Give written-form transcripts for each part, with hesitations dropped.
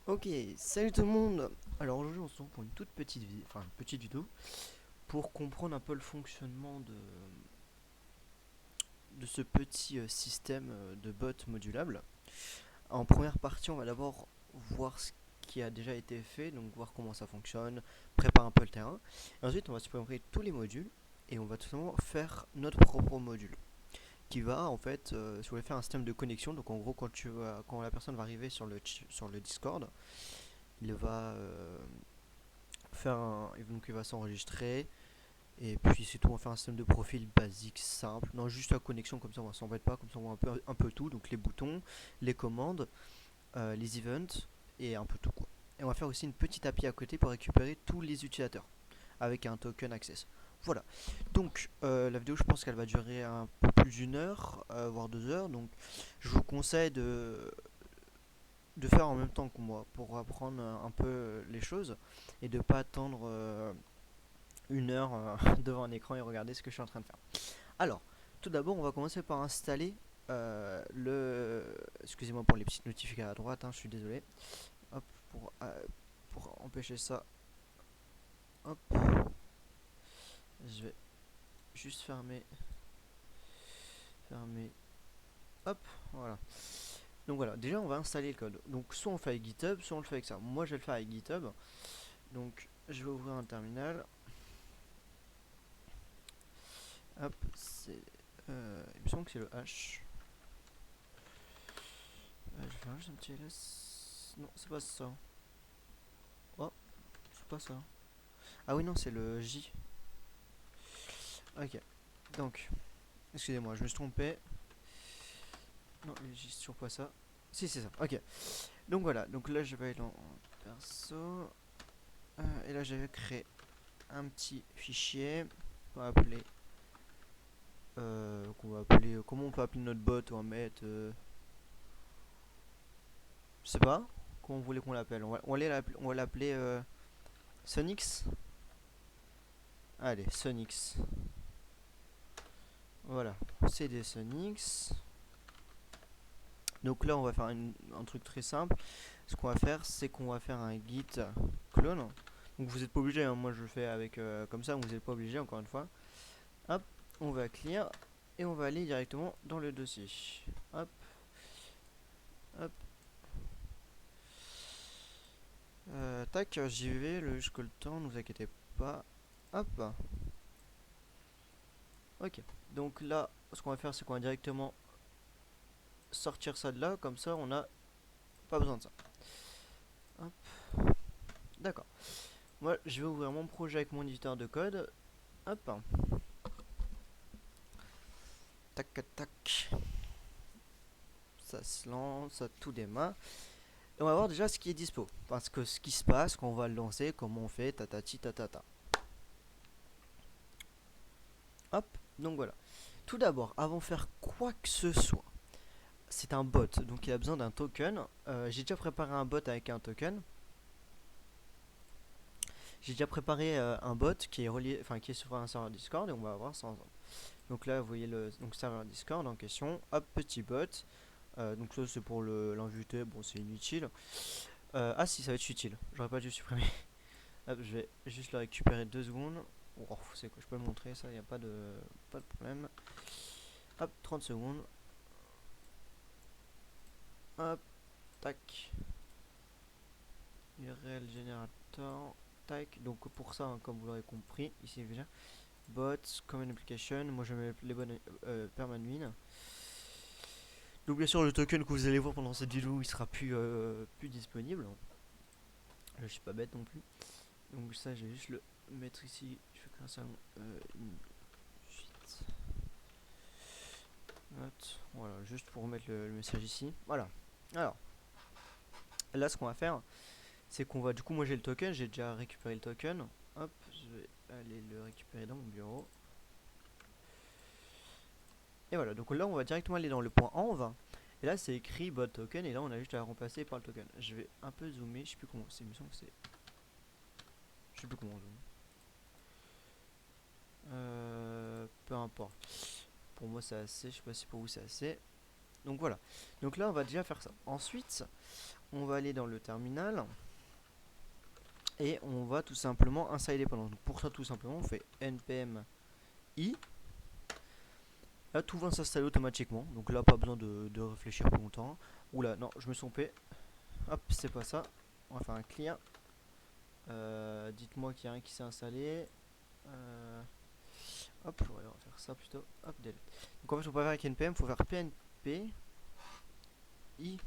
Ok, salut tout le monde. Alors aujourd'hui on se retrouve pour une toute petite vidéo, enfin une petite vidéo, pour comprendre un peu le fonctionnement de ce petit système de bot modulable. En première partie, on va d'abord voir ce qui a déjà été fait, donc voir comment ça fonctionne, préparer un peu le terrain. Et ensuite, on va supprimer tous les modules et on va tout simplement faire notre propre module qui va en fait, si vous voulez faire un système de connexion, donc en gros quand la personne va arriver sur le Discord, il va donc il va s'enregistrer et puis c'est tout. On va faire un système de profil basique simple, non, juste la connexion, comme ça on s'embête pas, comme ça on voit un peu tout, donc les boutons, les commandes, les events et un peu tout quoi. Et on va faire aussi une petite API à côté pour récupérer tous les utilisateurs avec un token access. Voilà. Donc la vidéo, je pense qu'elle va durer un peu plus d'une heure, voire 2 heures. Donc je vous conseille de faire en même temps que moi pour apprendre un peu les choses et de pas attendre 1 heure devant un écran et regarder ce que je suis en train de faire. Alors, tout d'abord, on va commencer par installer le. Excusez-moi pour les petites notifications à droite, hein, je suis désolé. Hop, pour empêcher ça, hop, je vais juste fermer, hop, voilà. Donc voilà, déjà on va installer le code. Donc soit on le fait avec GitHub, soit on le fait avec ça. Moi je vais le faire avec GitHub. Donc je vais ouvrir un terminal. Hop, il me semble que c'est le H. Je vais faire juste un petit ls. Non, c'est pas ça. Oh, c'est pas ça. Ah oui, non, c'est le J. Ok, donc, excusez-moi, je me suis trompé. Non, le J, c'est toujours pas ça. Si, c'est ça, ok. Donc voilà, donc là, je vais aller en perso. Et là, je vais créer un petit fichier qu'on va appeler. Comment on peut appeler notre bot? On va mettre. Je sais pas. Comment vous voulez qu'on l'appelle? On va l'appeler Sonix. Allez, Sonix. Voilà, c'est des Sonix. Donc là, on va faire un truc très simple. Ce qu'on va faire, c'est qu'on va faire un git clone. Donc vous n'êtes pas obligé, hein, moi je le fais avec comme ça, vous n'êtes pas obligé encore une fois. Hop, on va clear et on va aller directement dans le dossier. Hop, hop, tac, j'y vais, jusqu'au temps, ne vous inquiétez pas. Hop, ok. Donc là, ce qu'on va faire, c'est qu'on va directement sortir ça de là, comme ça on n'a pas besoin de ça. Hop, d'accord. Moi, je vais ouvrir mon projet avec mon éditeur de code. Hop, tac, tac. Ça se lance, ça tout démarre. Et on va voir déjà ce qui est dispo. Parce que ce qui se passe, quand on va le lancer, comment on fait, tatati tatata. Hop, donc voilà. Tout d'abord, avant de faire quoi que ce soit, c'est un bot, donc il a besoin d'un token. J'ai déjà préparé un bot avec un token. J'ai déjà préparé un bot qui est relié, enfin qui est sur un serveur Discord et on va voir ça ensemble. Donc là, vous voyez le serveur Discord en question. Hop, petit bot. Donc ça c'est pour l'inviter, bon c'est inutile. Ah si, ça va être utile. J'aurais pas dû supprimer. Hop, je vais juste le récupérer 2 secondes. Oh, c'est quoi, je peux le montrer ça, il n'y a pas de problème. Hop, 30 secondes. Hop, tac. URL générateur. Tac. Donc pour ça, hein, comme vous l'aurez compris, ici déjà. Bots, common application. Moi je mets les bonnes permanent. Donc bien sûr le token que vous allez voir pendant cette vidéo il sera plus disponible. Je suis pas bête non plus. Donc ça je vais juste le mettre ici. Je vais créer un salon suite. Note. Voilà, juste pour remettre le message ici. Voilà. Alors, là ce qu'on va faire, c'est qu'on va, du coup moi j'ai le token, j'ai déjà récupéré le token. Hop, je vais aller le récupérer dans mon bureau. Et voilà, donc là on va directement aller dans le point env. Et là c'est écrit bot token et là on a juste à remplacer par le token. Je vais un peu zoomer, je sais plus comment c'est, il me semble que c'est. Je sais plus comment on zoome. Peu importe. Pour moi c'est assez, je sais pas si pour vous c'est assez. Donc voilà. Donc là on va déjà faire ça. Ensuite, on va aller dans le terminal et on va tout simplement installer les dépendance. Donc pour ça, tout simplement, on fait npm i. Là, tout va s'installer automatiquement. Donc là, pas besoin de réfléchir pour longtemps. Oula, non, je me suis trompé. Hop, c'est pas ça. On va faire un clear. Dites-moi qu'il y a rien qui s'est installé. Hop, on va faire ça plutôt. Hop, delete. Donc en fait, faut pas faire avec npm, faut faire pnp i.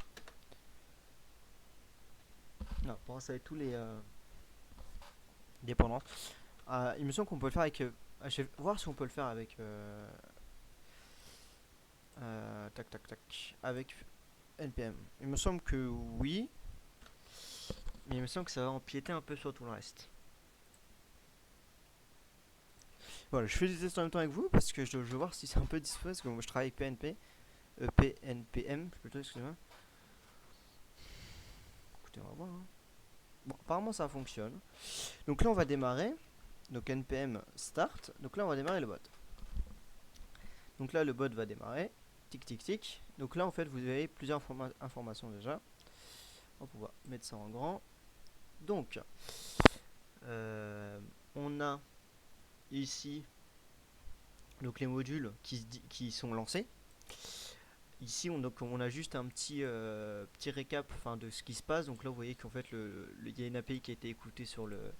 Non, pour installer tous les dépendances. Il me semble qu'on peut le faire avec. Je vais voir si on peut le faire avec. Tac tac tac. Avec npm. Il me semble que oui. Mais il me semble que ça va empiéter un peu sur tout le reste. Voilà, je fais des tests en même temps avec vous parce que je veux voir si c'est un peu dispo. Parce que moi je travaille avec PNP. PNPM plutôt, excusez-moi. Écoutez, on va voir. Hein. Bon, apparemment ça fonctionne. Donc là on va démarrer. Donc npm start. Donc là on va démarrer le bot. Donc là le bot va démarrer. Tic tic tic. Donc là en fait vous avez plusieurs informations déjà. Hop, on va mettre ça en grand. Donc on a ici donc les modules qui sont lancés. Ici on a juste un petit récap de ce qui se passe. Donc là vous voyez qu'en fait il y a une API qui a été écoutée sur le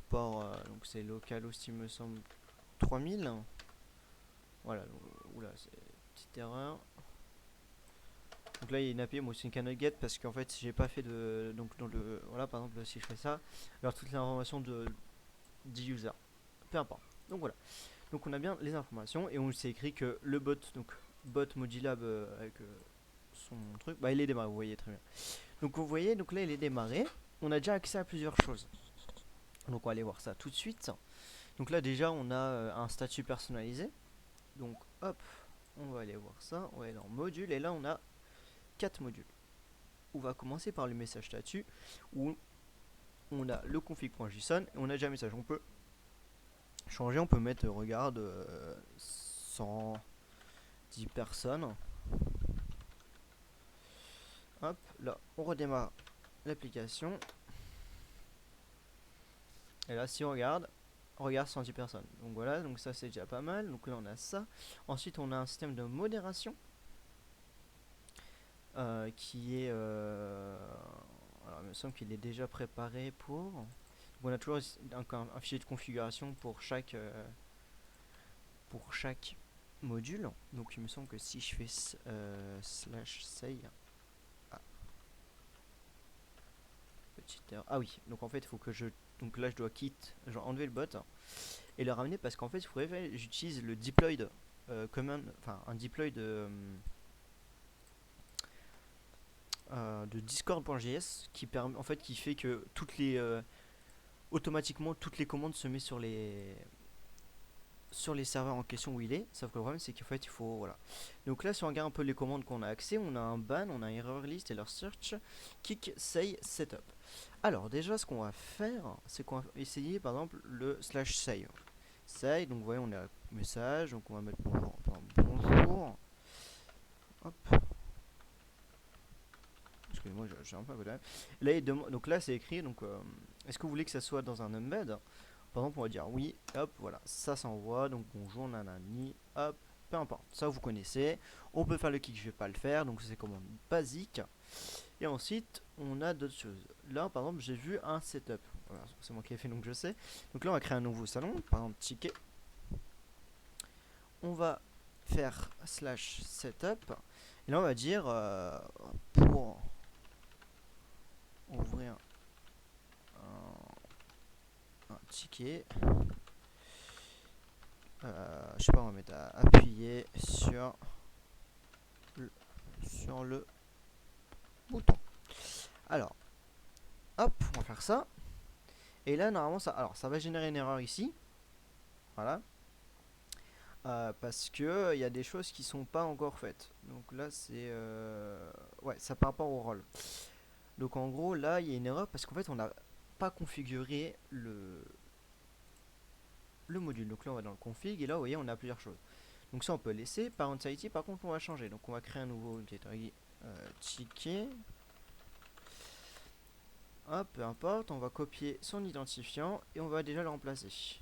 port, donc c'est localhost il me semble 3000. Voilà, oula, c'est une petite erreur. Donc là il y a une API, moi c'est une cannot get parce qu'en fait j'ai pas fait de. Donc dans le. Voilà, par exemple si je fais ça, alors toutes les informations du user. Peu importe. Donc voilà. Donc on a bien les informations et on s'est écrit que le bot, donc bot Modilab avec son truc, bah il est démarré, vous voyez très bien. Donc vous voyez, donc là il est démarré. On a déjà accès à plusieurs choses. Donc on va aller voir ça tout de suite. Donc là déjà on a un statut personnalisé. Donc hop, on va aller voir ça. On va aller dans module et là on a 4 modules. On va commencer par le message statut où on a le config.json et on a déjà un message. On peut changer, on peut mettre regarde 110 personnes. Hop, là on redémarre l'application. Et là si on regarde 110 personnes. Donc voilà, donc ça c'est déjà pas mal. Donc là on a ça. Ensuite on a un système de modération qui est alors il me semble qu'il est déjà préparé pour. Donc on a toujours un fichier de configuration pour chaque module. Donc il me semble que si je fais slash say, petite erreur. Ah oui, donc en fait il faut que donc là je dois enlever le bot et le ramener parce qu'en fait il faudrait j'utilise le deployed command, enfin un deploy de discord.js qui permet en fait qui fait que automatiquement toutes les commandes se mettent sur les serveurs en question où il est, sauf que le problème c'est qu'en fait il faut voilà. Donc là si on regarde un peu les commandes qu'on a accès, on a un ban, on a error list, error search, kick, say, setup. Alors déjà ce qu'on va faire, c'est qu'on va essayer par exemple le slash say. Say, donc vous voyez on a un message, donc on va mettre bonjour, bonjour. Hop. Excusez-moi, j'ai un peu à côté. Là, donc là c'est écrit, donc est-ce que vous voulez que ça soit dans un embed? Par exemple, on va dire oui, hop, voilà, ça s'envoie, donc bonjour, nanani, hop, peu importe, ça vous connaissez. On peut faire le kick, je vais pas le faire, donc c'est commande basique. Et ensuite, on a d'autres choses. Là, par exemple, j'ai vu un setup. Voilà, c'est moi qui ai fait, donc je sais. Donc là, on va créer un nouveau salon, par exemple, ticket. On va faire slash setup. Et là, on va dire pour ouvrir un ticket. Je sais pas, on va mettre à appuyer sur le bouton. Alors, hop, on va faire ça. Et là, normalement, ça va générer une erreur ici. Voilà. Parce que il y a des choses qui sont pas encore faites. Donc là, c'est ouais, ça par rapport au rôle. Donc en gros, là, il y a une erreur parce qu'en fait, on n'a pas configuré le module. Donc là, on va dans le config et là, vous voyez, on a plusieurs choses. Donc ça, on peut laisser. Parent IT, par contre, on va changer. Donc on va créer un nouveau ticket. Hop, peu importe, on va copier son identifiant et on va déjà le remplacer.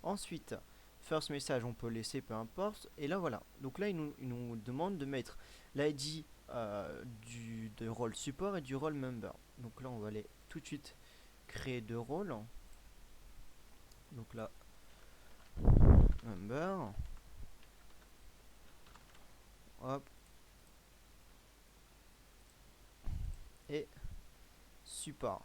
Ensuite, first message, on peut laisser, peu importe. Et là, voilà. Donc là, il nous demande de mettre l'ID de rôle support et du rôle member. Donc là, on va aller tout de suite créer deux rôles. Donc là, member. Hop. Et support.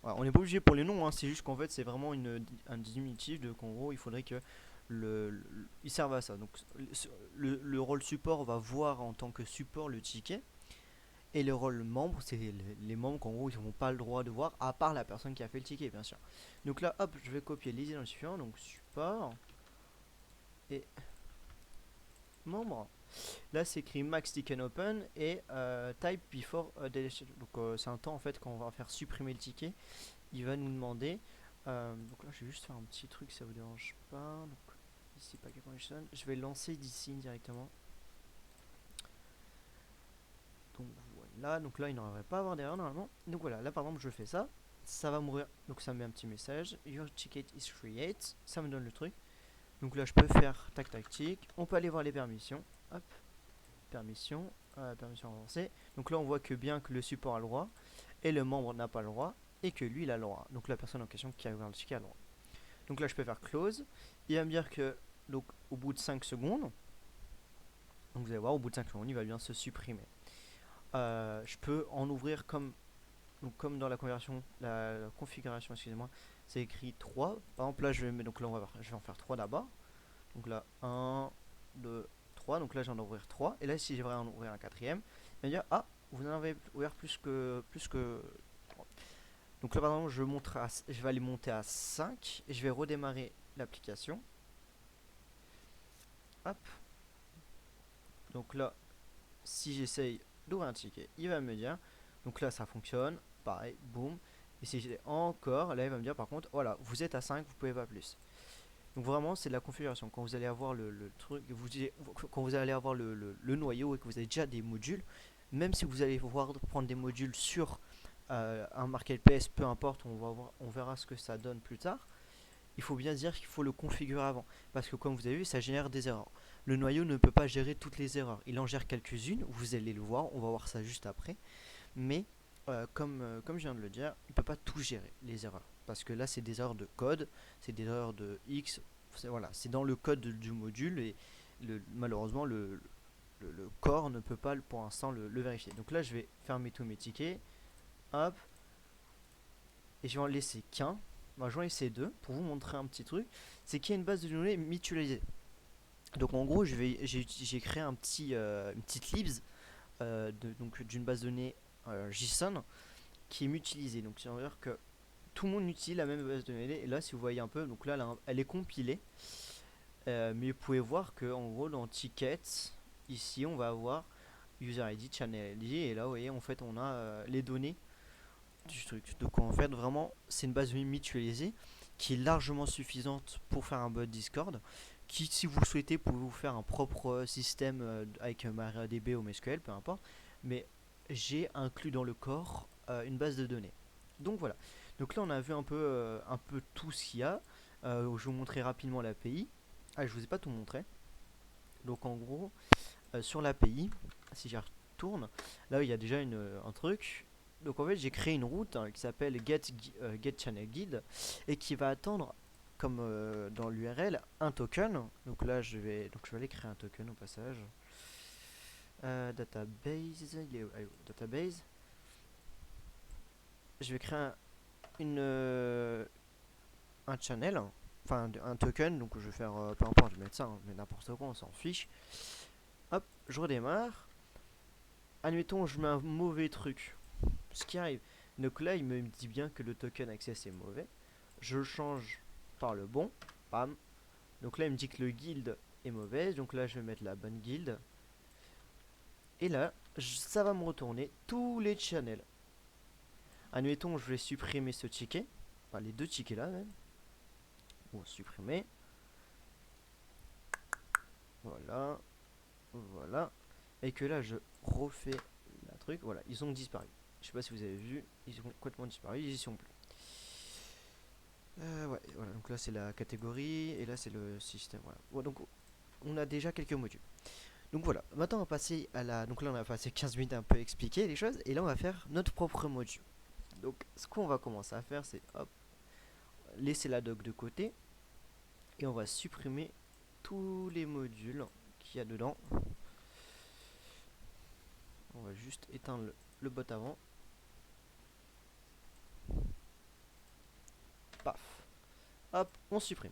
Voilà, on n'est pas obligé pour les noms, hein, c'est juste qu'en fait c'est vraiment un diminutif, donc en gros il faudrait que il serve à ça. Donc le rôle support va voir en tant que support le ticket, et le rôle membre, c'est les membres qu'en gros ils n'ont pas le droit de voir, à part la personne qui a fait le ticket bien sûr. Donc là hop, je vais copier les identifiants, donc support et membre. Là c'est écrit max ticket open et type before deletion. Donc c'est un temps en fait quand on va faire supprimer le ticket, il va nous demander. Donc là je vais juste faire un petit truc, ça vous dérange pas. Donc ici packet condition, je vais le lancer d'ici directement. Donc voilà, donc là il ne devrait pas avoir d'erreur normalement. Donc voilà, là par exemple je fais ça, ça va mourir. Donc ça me met un petit message, your ticket is create, ça me donne le truc. Donc là je peux faire tac tac tic, on peut aller voir les permissions. Hop, permission, permission avancée. Donc là on voit que bien que le support a le droit et le membre n'a pas le droit, et que lui il a le droit. Donc la personne en question qui a ouvert le ticket a le droit. Donc là je peux faire close. Il va me dire que donc au bout de 5 secondes, donc vous allez voir au bout de 5 secondes il va bien se supprimer. Je peux en ouvrir comme dans la conversion, la configuration, excusez-moi, c'est écrit 3. Par exemple là je vais donc là on va voir, je vais en faire 3 d'abord. Donc là 1, 2, 3. Donc là j'en ai ouvrir 3. Et là si j'aimerais en ouvrir un quatrième, il va dire ah vous en avez ouvert plus que 3. Donc là par exemple je vais aller monter à 5 et je vais redémarrer l'application. Hop. Donc là si j'essaye d'ouvrir un ticket, il va me dire. Donc là ça fonctionne, pareil, boum. Et si j'ai encore, là il va me dire par contre, voilà, vous êtes à 5, vous pouvez pas plus. Donc vraiment c'est de la configuration. Quand vous allez avoir le truc, quand vous allez avoir le noyau et que vous avez déjà des modules, même si vous allez pouvoir prendre des modules sur un marketplace, peu importe, on verra ce que ça donne plus tard. Il faut bien dire qu'il faut le configurer avant. Parce que comme vous avez vu, ça génère des erreurs. Le noyau ne peut pas gérer toutes les erreurs. Il en gère quelques-unes, vous allez le voir, on va voir ça juste après. Mais comme je viens de le dire, il ne peut pas tout gérer, les erreurs. Parce que là, c'est des erreurs de code, c'est des erreurs de X. Voilà, c'est dans le code du module et malheureusement, le core ne peut pas pour l'instant le vérifier. Donc là, je vais fermer tous mes tickets. Hop. Et je vais en laisser qu'un. Moi, j'en laisse deux pour vous montrer un petit truc. C'est qu'il y a une base de données mutualisée. Donc en gros, j'ai créé une petite libs donc d'une base de données JSON qui est mutualisée. Donc ça veut dire que tout le monde utilise la même base de données. Et là, si vous voyez un peu, donc là, elle est compilée. Mais vous pouvez voir que en gros, dans Tickets, ici, on va avoir User ID, Channel ID. Et là, vous voyez, en fait, on a les données du truc. Donc en fait, vraiment, c'est une base de données mutualisée qui est largement suffisante pour faire un bot Discord. Qui, si vous le souhaitez, pouvez vous faire un propre système avec MariaDB ou MySQL, peu importe. Mais j'ai inclus dans le corps une base de données. Donc voilà. Donc là, on a vu un peu tout ce qu'il y a. Je vais vous montrer rapidement l'API. Ah, je vous ai pas tout montré. Donc en gros, sur l'API, si j'y retourne, là il y a déjà un truc. Donc en fait, j'ai créé une route qui s'appelle get channel guide et qui va attendre comme dans l'URL un token. Donc là, je vais aller créer un token au passage. Database, database. Je vais créer un channel, enfin un token. Donc je vais faire peu importe, je vais mettre ça, mais n'importe quoi, on s'en fiche. Hop, je redémarre. Admettons, je mets un mauvais truc. Ce qui arrive. Donc là, il me dit bien que le token access est mauvais. Je le change par le bon. Bam. Donc là, il me dit que le guild est mauvaise. Donc là, je vais mettre la bonne guild. Et là, ça va me retourner tous les channels. Admettons, je vais supprimer ce ticket. Enfin, les deux tickets là même. Bon, supprimer. Voilà. Voilà. Et que là, je refais trucs, voilà, ils ont disparu. Je sais pas si vous avez vu, ils ont complètement disparu, ils y sont plus. Ouais, voilà, donc là c'est la catégorie et là c'est le système. Voilà. Bon, donc on a déjà quelques modules. Donc voilà, maintenant on va passer à la. Donc là on a passé 15 minutes à un peu expliquer les choses et là on va faire notre propre module. Donc ce qu'on va commencer à faire c'est hop, laisser la doc de côté et on va supprimer tous les modules qu'il y a dedans. On va juste éteindre le bot avant. Paf. Hop, on supprime.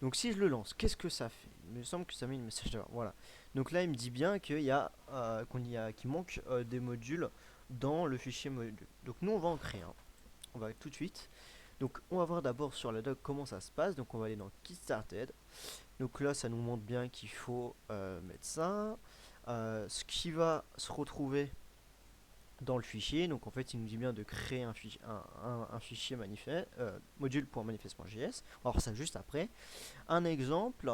Donc si je le lance, qu'est-ce que ça fait? Il me semble que ça met une message d'erreur. Voilà. Donc là, il me dit bien qu'il y a, qu'il manque des modules dans le fichier module. Donc nous, on va en créer un. On va tout de suite. Donc on va voir d'abord sur la doc comment ça se passe. Donc on va aller dans Get Started. Donc là, ça nous montre bien qu'il faut mettre ça. Ce qui va se retrouver dans le fichier. Donc en fait, il nous dit bien de créer un fichier module.manifest.js. On va voir ça juste après. Un exemple.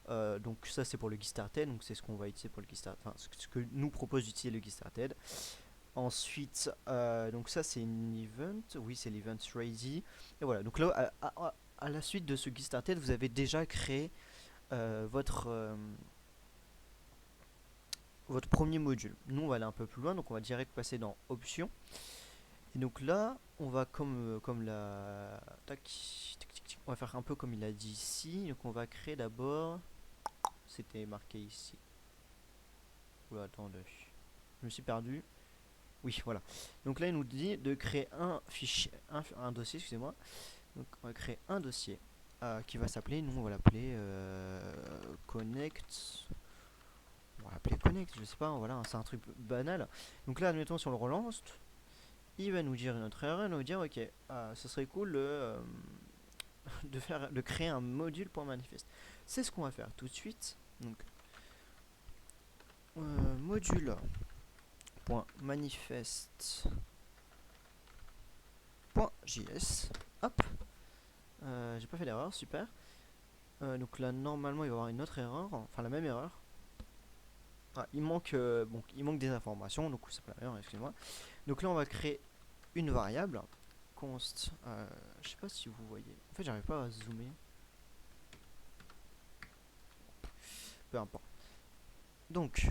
Donc ça c'est pour le GitStarted, donc c'est ce qu'on va utiliser pour le GitStarted, enfin ce que nous propose d'utiliser le GitStarted. Ensuite, donc ça c'est une event, oui c'est l'event ready. Et voilà, donc là à la suite de ce GitStarted, vous avez déjà créé votre premier module. Nous on va aller un peu plus loin, donc on va direct passer dans options. Et donc là, on va comme la tac, on va faire un peu comme il a dit ici. Donc on va créer d'abord. C'était marqué ici. Oula, attendez. Je me suis perdu. Oui, voilà. Donc là, il nous dit de créer un fichier, un dossier, excusez-moi. Donc on va créer un dossier qui va s'appeler, nous on va l'appeler connect. On va l'appeler connect, je sais pas, voilà, c'est un truc banal. Donc là, admettons, si on le relance, il va nous dire une autre erreur, il va nous dire ok, ce serait cool de créer un module pour manifeste. C'est ce qu'on va faire tout de suite. Donc module.manifest.js. Hop, j'ai pas fait d'erreur, super. Donc là normalement il va y avoir une autre erreur, enfin la même erreur. Il manque des informations, donc c'est pas la même, excusez-moi. Donc là on va créer une variable const. Je sais pas si vous voyez. En fait j'arrive pas à zoomer. Peu importe. Donc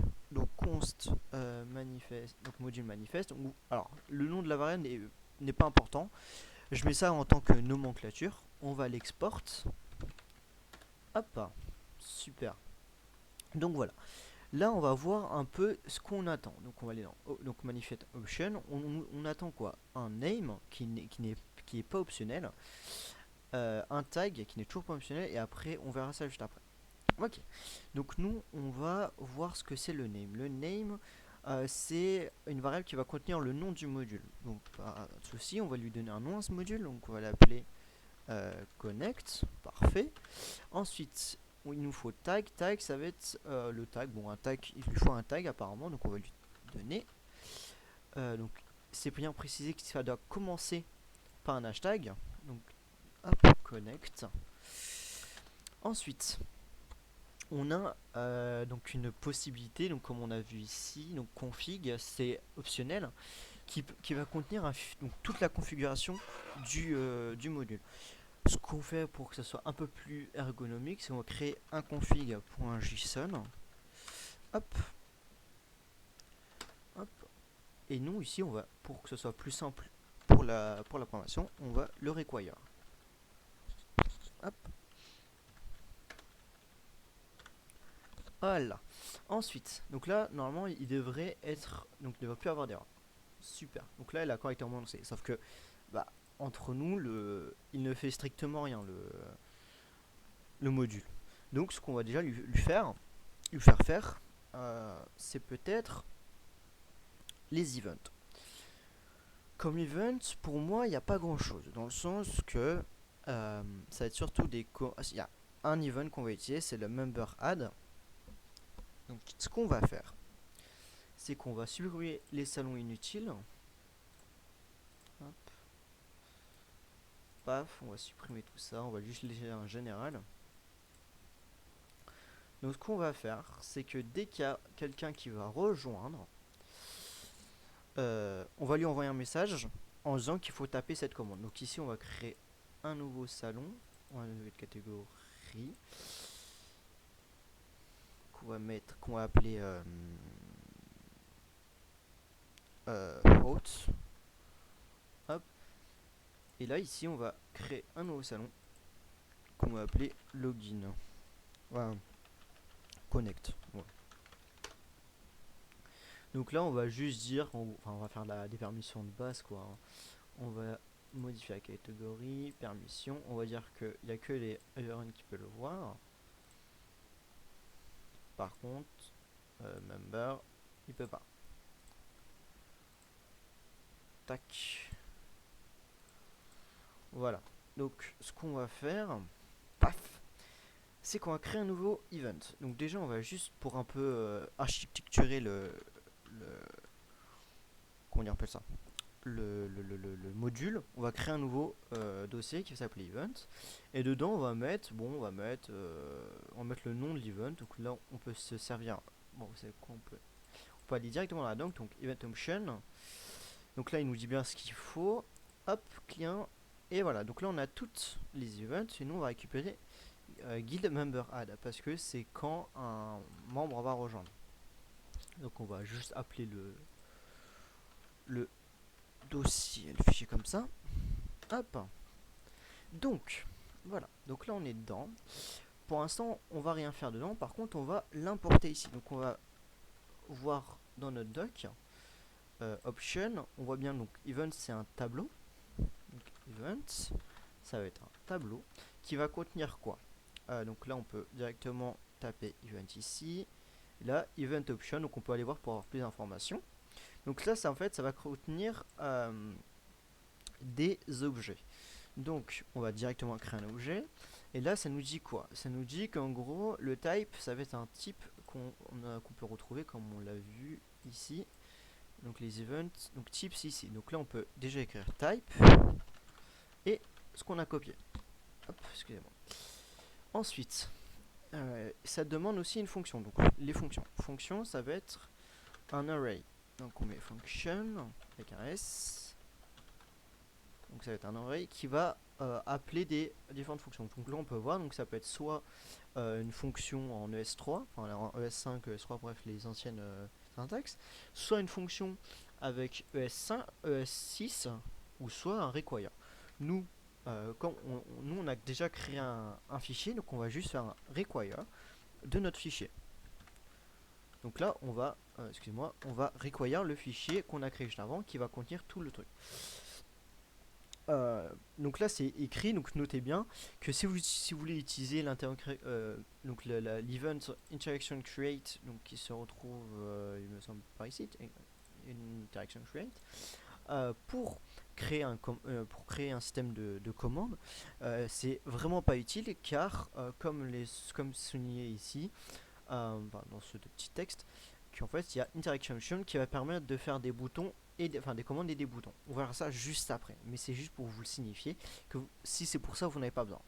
const manifest, donc module manifest. Alors le nom de la variable n'est pas important. Je mets ça en tant que nomenclature. On va l'export. Hop, super. Donc voilà. Là, on va voir un peu ce qu'on attend. Donc on va aller dans donc manifest option. On attend quoi? Un name qui est pas optionnel, un tag qui n'est toujours pas optionnel, et après on verra ça juste après. Ok. Donc nous, on va voir ce que c'est le name. Le name, c'est une variable qui va contenir le nom du module. Donc pas de souci, on va lui donner un nom à ce module. Donc on va l'appeler connect. Parfait. Ensuite, il nous faut tag. Tag, ça va être le tag. Bon, un tag, il lui faut un tag apparemment. Donc on va lui donner. Donc c'est bien précisé que ça doit commencer par un hashtag. Donc hop, connect. Ensuite, on a donc une possibilité, donc comme on a vu ici, donc config, c'est optionnel, qui va contenir donc toute la configuration du module. Ce qu'on fait pour que ça soit un peu plus ergonomique, c'est qu'on va créer un config.json. Hop. Hop. Et nous ici, on va, pour que ce soit plus simple pour la programmation, on va le require. Hop. Voilà. Ensuite, donc là, normalement, il devrait être, donc il ne devrait plus avoir d'erreur. Super. Donc là, il a correctement lancé. Sauf que, bah, entre nous, il ne fait strictement rien, le module. Donc, ce qu'on va déjà lui faire faire, c'est peut-être les events. Comme event, pour moi, il n'y a pas grand chose. Dans le sens que ça va être surtout il y a un event qu'on va utiliser, c'est le member add. Donc, ce qu'on va faire, c'est qu'on va supprimer les salons inutiles. Hop. Paf, on va supprimer tout ça, on va juste laisser un général. Donc ce qu'on va faire, c'est que dès qu'il y a quelqu'un qui va rejoindre, on va lui envoyer un message en disant qu'il faut taper cette commande. Donc ici, on va créer un nouveau salon, une nouvelle catégorie qu'on va appeler hot. Hop. Et là, ici, on va créer un nouveau salon qu'on va appeler login. Voilà. Connect. Voilà. Donc là, on va juste dire, on va faire des permissions de base, quoi. On va modifier la catégorie, permission. On va dire qu'il n'y a que les URN qui peuvent le voir. Par contre, member, il peut pas. Tac. Voilà. Donc, ce qu'on va faire, paf, c'est qu'on va créer un nouveau event. Donc déjà, on va juste pour un peu architecturer comment on appelle ça, le module, on va créer un nouveau dossier qui va s'appeler event, et dedans on va mettre le nom de l'event. Donc là on peut se servir, bon vous savez quoi, on peut aller directement là-dedans, donc event option. Donc là il nous dit bien ce qu'il faut, hop, client, et voilà. Donc là on a toutes les events, et nous on va récupérer guild member add, parce que c'est quand un membre va rejoindre. Donc on va juste appeler le dossier, le fichier comme ça. Hop. Donc, voilà. Donc là, on est dedans. Pour l'instant, on va rien faire dedans. Par contre, on va l'importer ici. Donc on va voir dans notre doc. Option, on voit bien, donc event, c'est un tableau. Donc event, ça va être un tableau qui va contenir quoi? Donc là, on peut directement taper event ici. Là, event option, donc on peut aller voir pour avoir plus d'informations. Donc là, ça en fait, ça va contenir des objets. Donc, on va directement créer un objet. Et là, ça nous dit quoi? Ça nous dit qu'en gros, le type, ça va être un type qu'on peut retrouver comme on l'a vu ici. Donc, les events, donc types ici. Donc là, on peut déjà écrire type et ce qu'on a copié. Hop, excusez-moi. Ensuite, ça demande aussi une fonction. Donc, les fonctions. Fonction, ça va être un array. Donc, on met function avec un S. Donc ça va être un array qui va appeler des différentes fonctions. Donc là on peut voir, donc ça peut être soit une fonction en ES3, enfin en ES5, ES3, bref les anciennes syntaxes, soit une fonction avec ES5, ES6, ou soit un require. Nous, nous on a déjà créé un fichier, donc on va juste faire un require de notre fichier. Donc là on va, excusez-moi, on va require le fichier qu'on a créé juste avant qui va contenir tout le truc. Donc là c'est écrit, donc notez bien que si vous voulez utiliser l'event interaction create, donc qui se retrouve il me semble par ici, interaction create, pour créer un système de commandes, c'est vraiment pas utile, car comme souligné ici dans ce petit texte, qu'en fait il y a interaction qui va permettre de faire des boutons et des commandes et des boutons. On verra ça juste après, mais c'est juste pour vous le signifier que si c'est pour ça, vous n'avez pas besoin.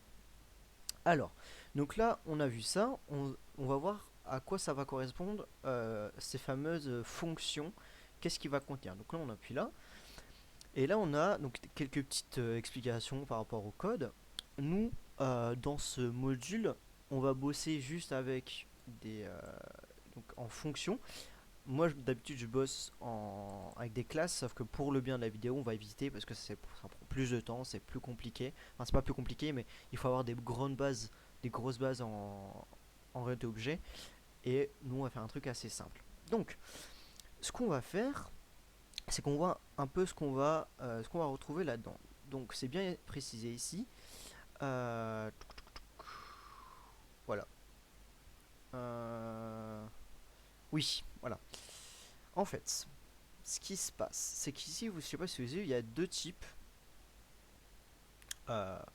Alors, donc là on a vu ça, on va voir à quoi ça va correspondre ces fameuses fonctions, qu'est-ce qui va contenir. Donc là on appuie là, et là on a donc quelques petites explications par rapport au code. Nous dans ce module on va bosser juste avec donc en fonction. Moi d'habitude je bosse avec des classes, sauf que pour le bien de la vidéo on va éviter parce que ça prend plus de temps, c'est plus compliqué. Enfin c'est pas plus compliqué, mais il faut avoir des grosses bases en réalité objet. Et nous on va faire un truc assez simple. Donc ce qu'on va faire, c'est qu'on voit un peu ce qu'on va retrouver là-dedans. Donc c'est bien précisé ici. Voilà. Oui, voilà. En fait, ce qui se passe, c'est qu'ici, je sais pas si vous avez vu, il y a deux types.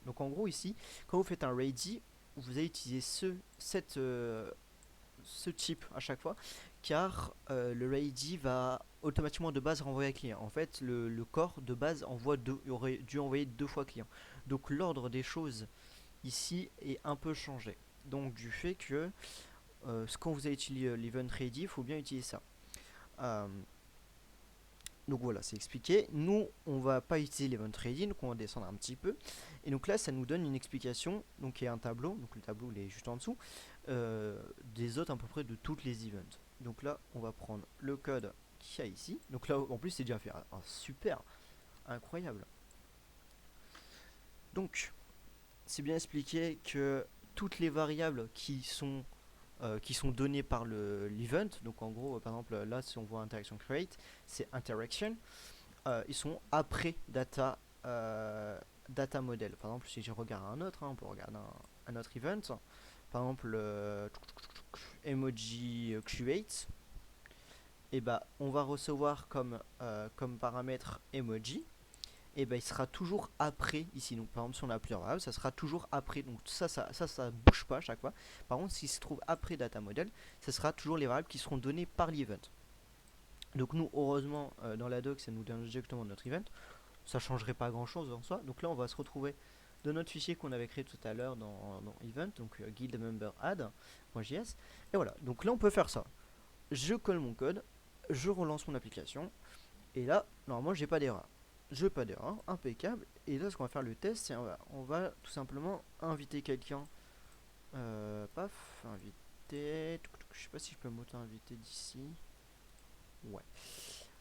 Donc en gros ici, quand vous faites un ready, vous allez utiliser ce type à chaque fois, car le ready va automatiquement de base renvoyer à client. En fait, le corps de base aurait dû envoyer deux fois client. Donc l'ordre des choses ici est un peu changé. Donc du fait que quand vous allez utiliser l'event ready, il faut bien utiliser ça. Donc voilà, c'est expliqué. Nous, on va pas utiliser l'event ready, donc on va descendre un petit peu. Et donc là, ça nous donne une explication, donc il y a un tableau, donc le tableau il est juste en dessous, des autres à peu près de toutes les events. Donc là, on va prendre le code qu'il y a ici. Donc là, en plus, c'est déjà fait. Ah, super, incroyable. Donc, c'est bien expliqué que toutes les variables qui sont données par l'event, donc en gros, par exemple, là, si on voit interaction create, c'est interaction. Ils sont après data model. Par exemple, si je regarde un autre, on peut regarder un autre event. Par exemple, emoji create. Et bah, on va recevoir comme paramètre emoji. Et bah, il sera toujours après ici. Donc, par exemple, si on a plusieurs variables, ça sera toujours après. Donc, ça bouge pas à chaque fois. Par contre, s'il se trouve après data model, ça sera toujours les variables qui seront données par l'event. Donc nous, heureusement, dans la doc, ça nous donne directement notre event. Ça changerait pas grand chose en soi. Donc là, on va se retrouver de notre fichier qu'on avait créé tout à l'heure dans event, donc guild member add.js. Et voilà, donc là, on peut faire ça. Je colle mon code, je relance mon application, et là, normalement, j'ai pas d'erreur. Je pas d'erreur, impeccable. Et là, ce qu'on va faire le test, c'est on va tout simplement inviter quelqu'un. Paf, inviter. Je sais pas si je peux m'auto-inviter d'ici. Ouais.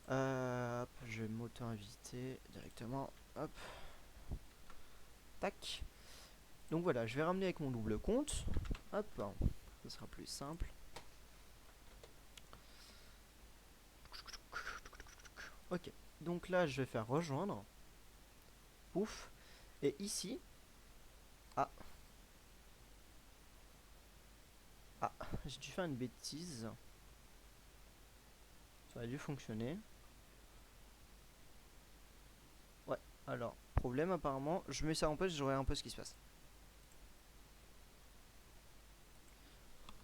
Je vais m'auto-inviter directement. Hop. Tac. Donc voilà, je vais ramener avec mon double compte. Hop. Ce sera plus simple. Ok. Donc là, je vais faire rejoindre. Pouf. Et ici. Ah. Ah. J'ai dû faire une bêtise. Ça a dû fonctionner. Ouais. Alors, problème apparemment. Je mets ça en pause, je regarde un peu ce qui se passe.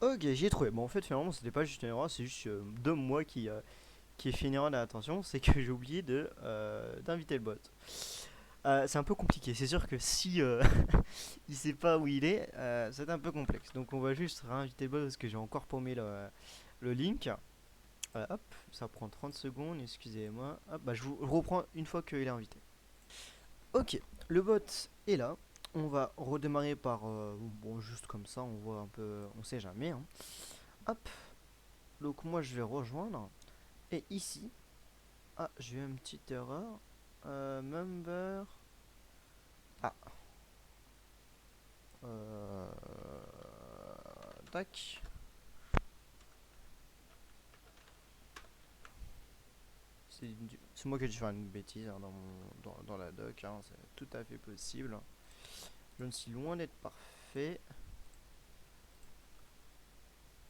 Ok, j'ai trouvé. Bon, en fait, finalement, c'était pas juste une erreur, c'est juste de moi qui ai fait une erreur d'attention, c'est que j'ai oublié d'inviter le bot. C'est un peu compliqué. C'est sûr que si il sait pas où il est, c'est un peu complexe. Donc on va juste réinviter le bot parce que j'ai encore paumé le link. Hop, ça prend 30 secondes, excusez-moi. Hop, bah, je reprends une fois qu'il est invité. Ok, le bot est là. On va redémarrer par bon, juste comme ça, on voit un peu, on sait jamais, hein. Hop, donc moi je vais rejoindre. Et ici, ah, j'ai eu une petite erreur. Member. Ah. Euh, Tac. C'est moi qui ai dû faire une bêtise hein, dans la doc. Hein, c'est tout à fait possible. Je ne suis loin d'être parfait.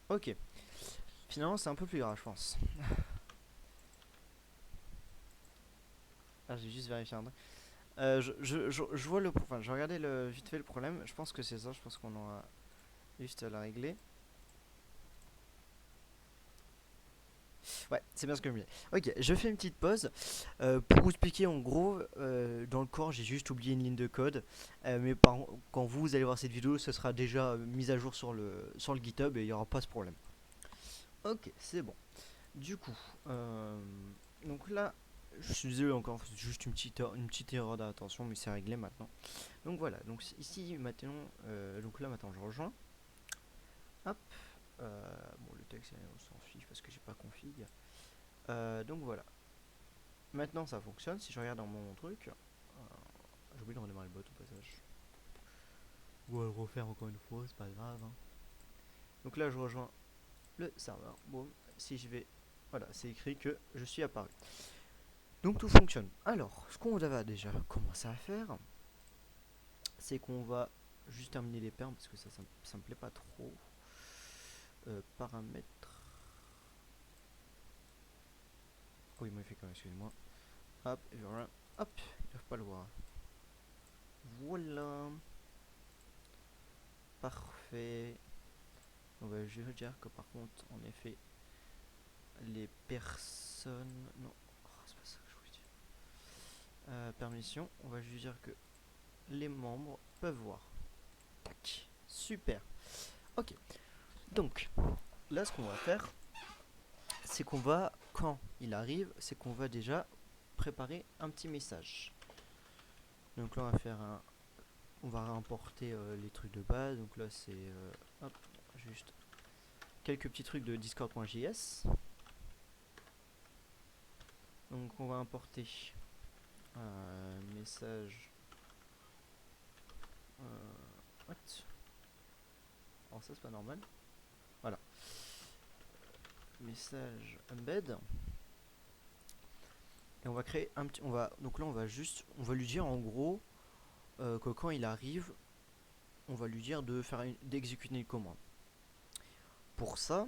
Ok. Finalement, c'est un peu plus grave, je pense. Ah, j'ai juste vérifié un truc. Je vois le. Enfin, je regardais vite fait le problème. Je pense que c'est ça. Je pense qu'on aura juste à la régler. Ouais, c'est bien ce que je me disais. Ok, je fais une petite pause. Pour vous expliquer, en gros, dans le corps, j'ai juste oublié une ligne de code. Mais quand vous allez voir cette vidéo, ce sera déjà mis à jour sur le GitHub et il n'y aura pas ce problème. Ok, c'est bon. Du coup, donc là, je suis désolé encore, c'est juste une petite erreur d'attention, mais c'est réglé maintenant. Donc voilà, donc ici, maintenant, donc là, maintenant, je rejoins. Hop. Bon, le texte, on s'en fiche parce que j'ai pas config. Donc voilà. Maintenant ça fonctionne. Si je regarde dans mon truc, j'ai oublié de redémarrer le bot au passage. On va le refaire encore une fois, c'est pas grave. Hein. Donc là je rejoins le serveur. Bon, si je vais. Voilà, c'est écrit que je suis apparu. Donc tout fonctionne. Alors, ce qu'on va déjà commencer à faire, c'est qu'on va juste terminer les perms parce que ça me plaît pas trop. Paramètres. Oui, il m'a fait quand même, excusez-moi. Hop, et voilà. Hop, ils doivent pas le voir. Voilà. Parfait. On va juste dire que par contre, en effet, les personnes. Non, oh, c'est pas ça que je voulais dire. Permission, on va juste dire que les membres peuvent voir. Tac, super. Ok, donc là, ce qu'on va faire, c'est qu'on va, quand il arrive, c'est qu'on va déjà préparer un petit message. Donc là on va faire un, on va réimporter les trucs de base. Donc là c'est hop, juste quelques petits trucs de discord.js. Donc on va importer message. What? Alors ça c'est pas normal. Voilà. Message embed. Et on va créer un petit. Donc là on va juste. On va lui dire en gros que quand il arrive, on va lui dire d'exécuter une commande. Pour ça,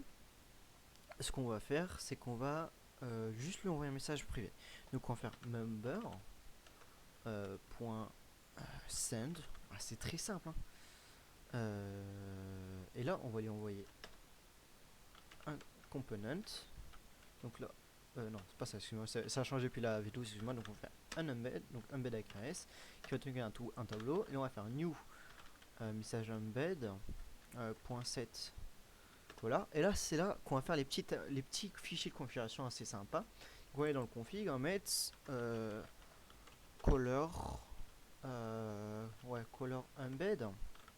ce qu'on va faire, c'est qu'on va juste lui envoyer un message privé. Donc on va faire member point send. Ah, c'est très simple. Hein. Et là, on va lui envoyer un component. Donc là, non, c'est pas ça, excuse-moi, ça a changé depuis la vidéo, excuse-moi. Donc on va faire un embed, donc embed avec un S, qui va tenir un tableau. Et on va faire new message embed point set. Voilà, et là c'est là qu'on va faire les petits fichiers de configuration assez sympas. Vous voyez dans le config, on va mettre color, ouais, color embed,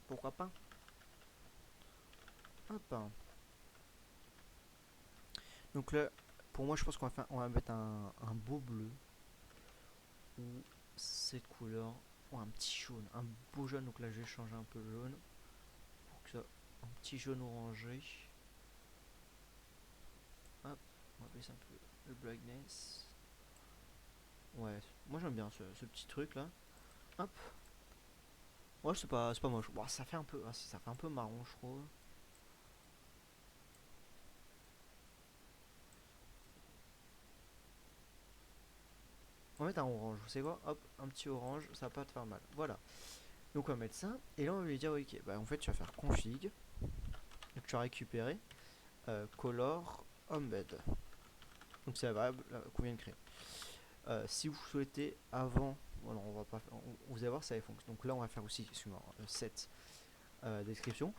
pourquoi pas. Hop. Donc là, pour moi, je pense on va mettre un beau bleu ou cette couleur ou un petit jaune, un beau jaune. Donc là, je vais changer un peu le jaune pour que ça, un petit jaune orangé. Hop, on va baisser un peu le brightness. Ouais, moi j'aime bien ce petit truc là. Hop. Ouais, c'est pas moche. Bon, ça fait un peu, ça fait un peu marron, je trouve. On va mettre un orange, vous savez quoi? Hop, un petit orange, ça va pas te faire mal. Voilà. Donc on va mettre ça, et là on va lui dire ok, bah en fait tu vas faire config, donc tu vas récupérer color embed. Donc c'est la variable qu'on vient de créer. Si vous souhaitez avant, voilà, on va pas faire, vous allez voir ça les fonctions. Donc là on va faire aussi, excuse-moi, set description.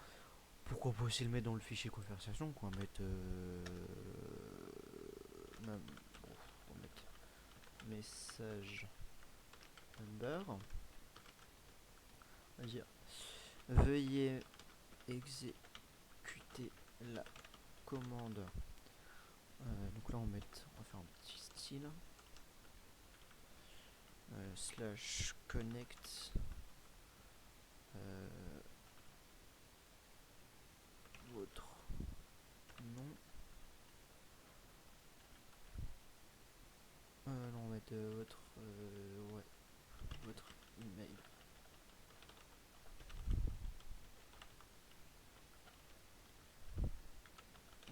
Pourquoi pas aussi le mettre dans le fichier conversation, qu'on va mettre bon, on va mettre message number. On va dire veuillez exécuter la commande. Donc là on va faire un petit style slash connect votre nom. Non, on va mettre ouais, votre email.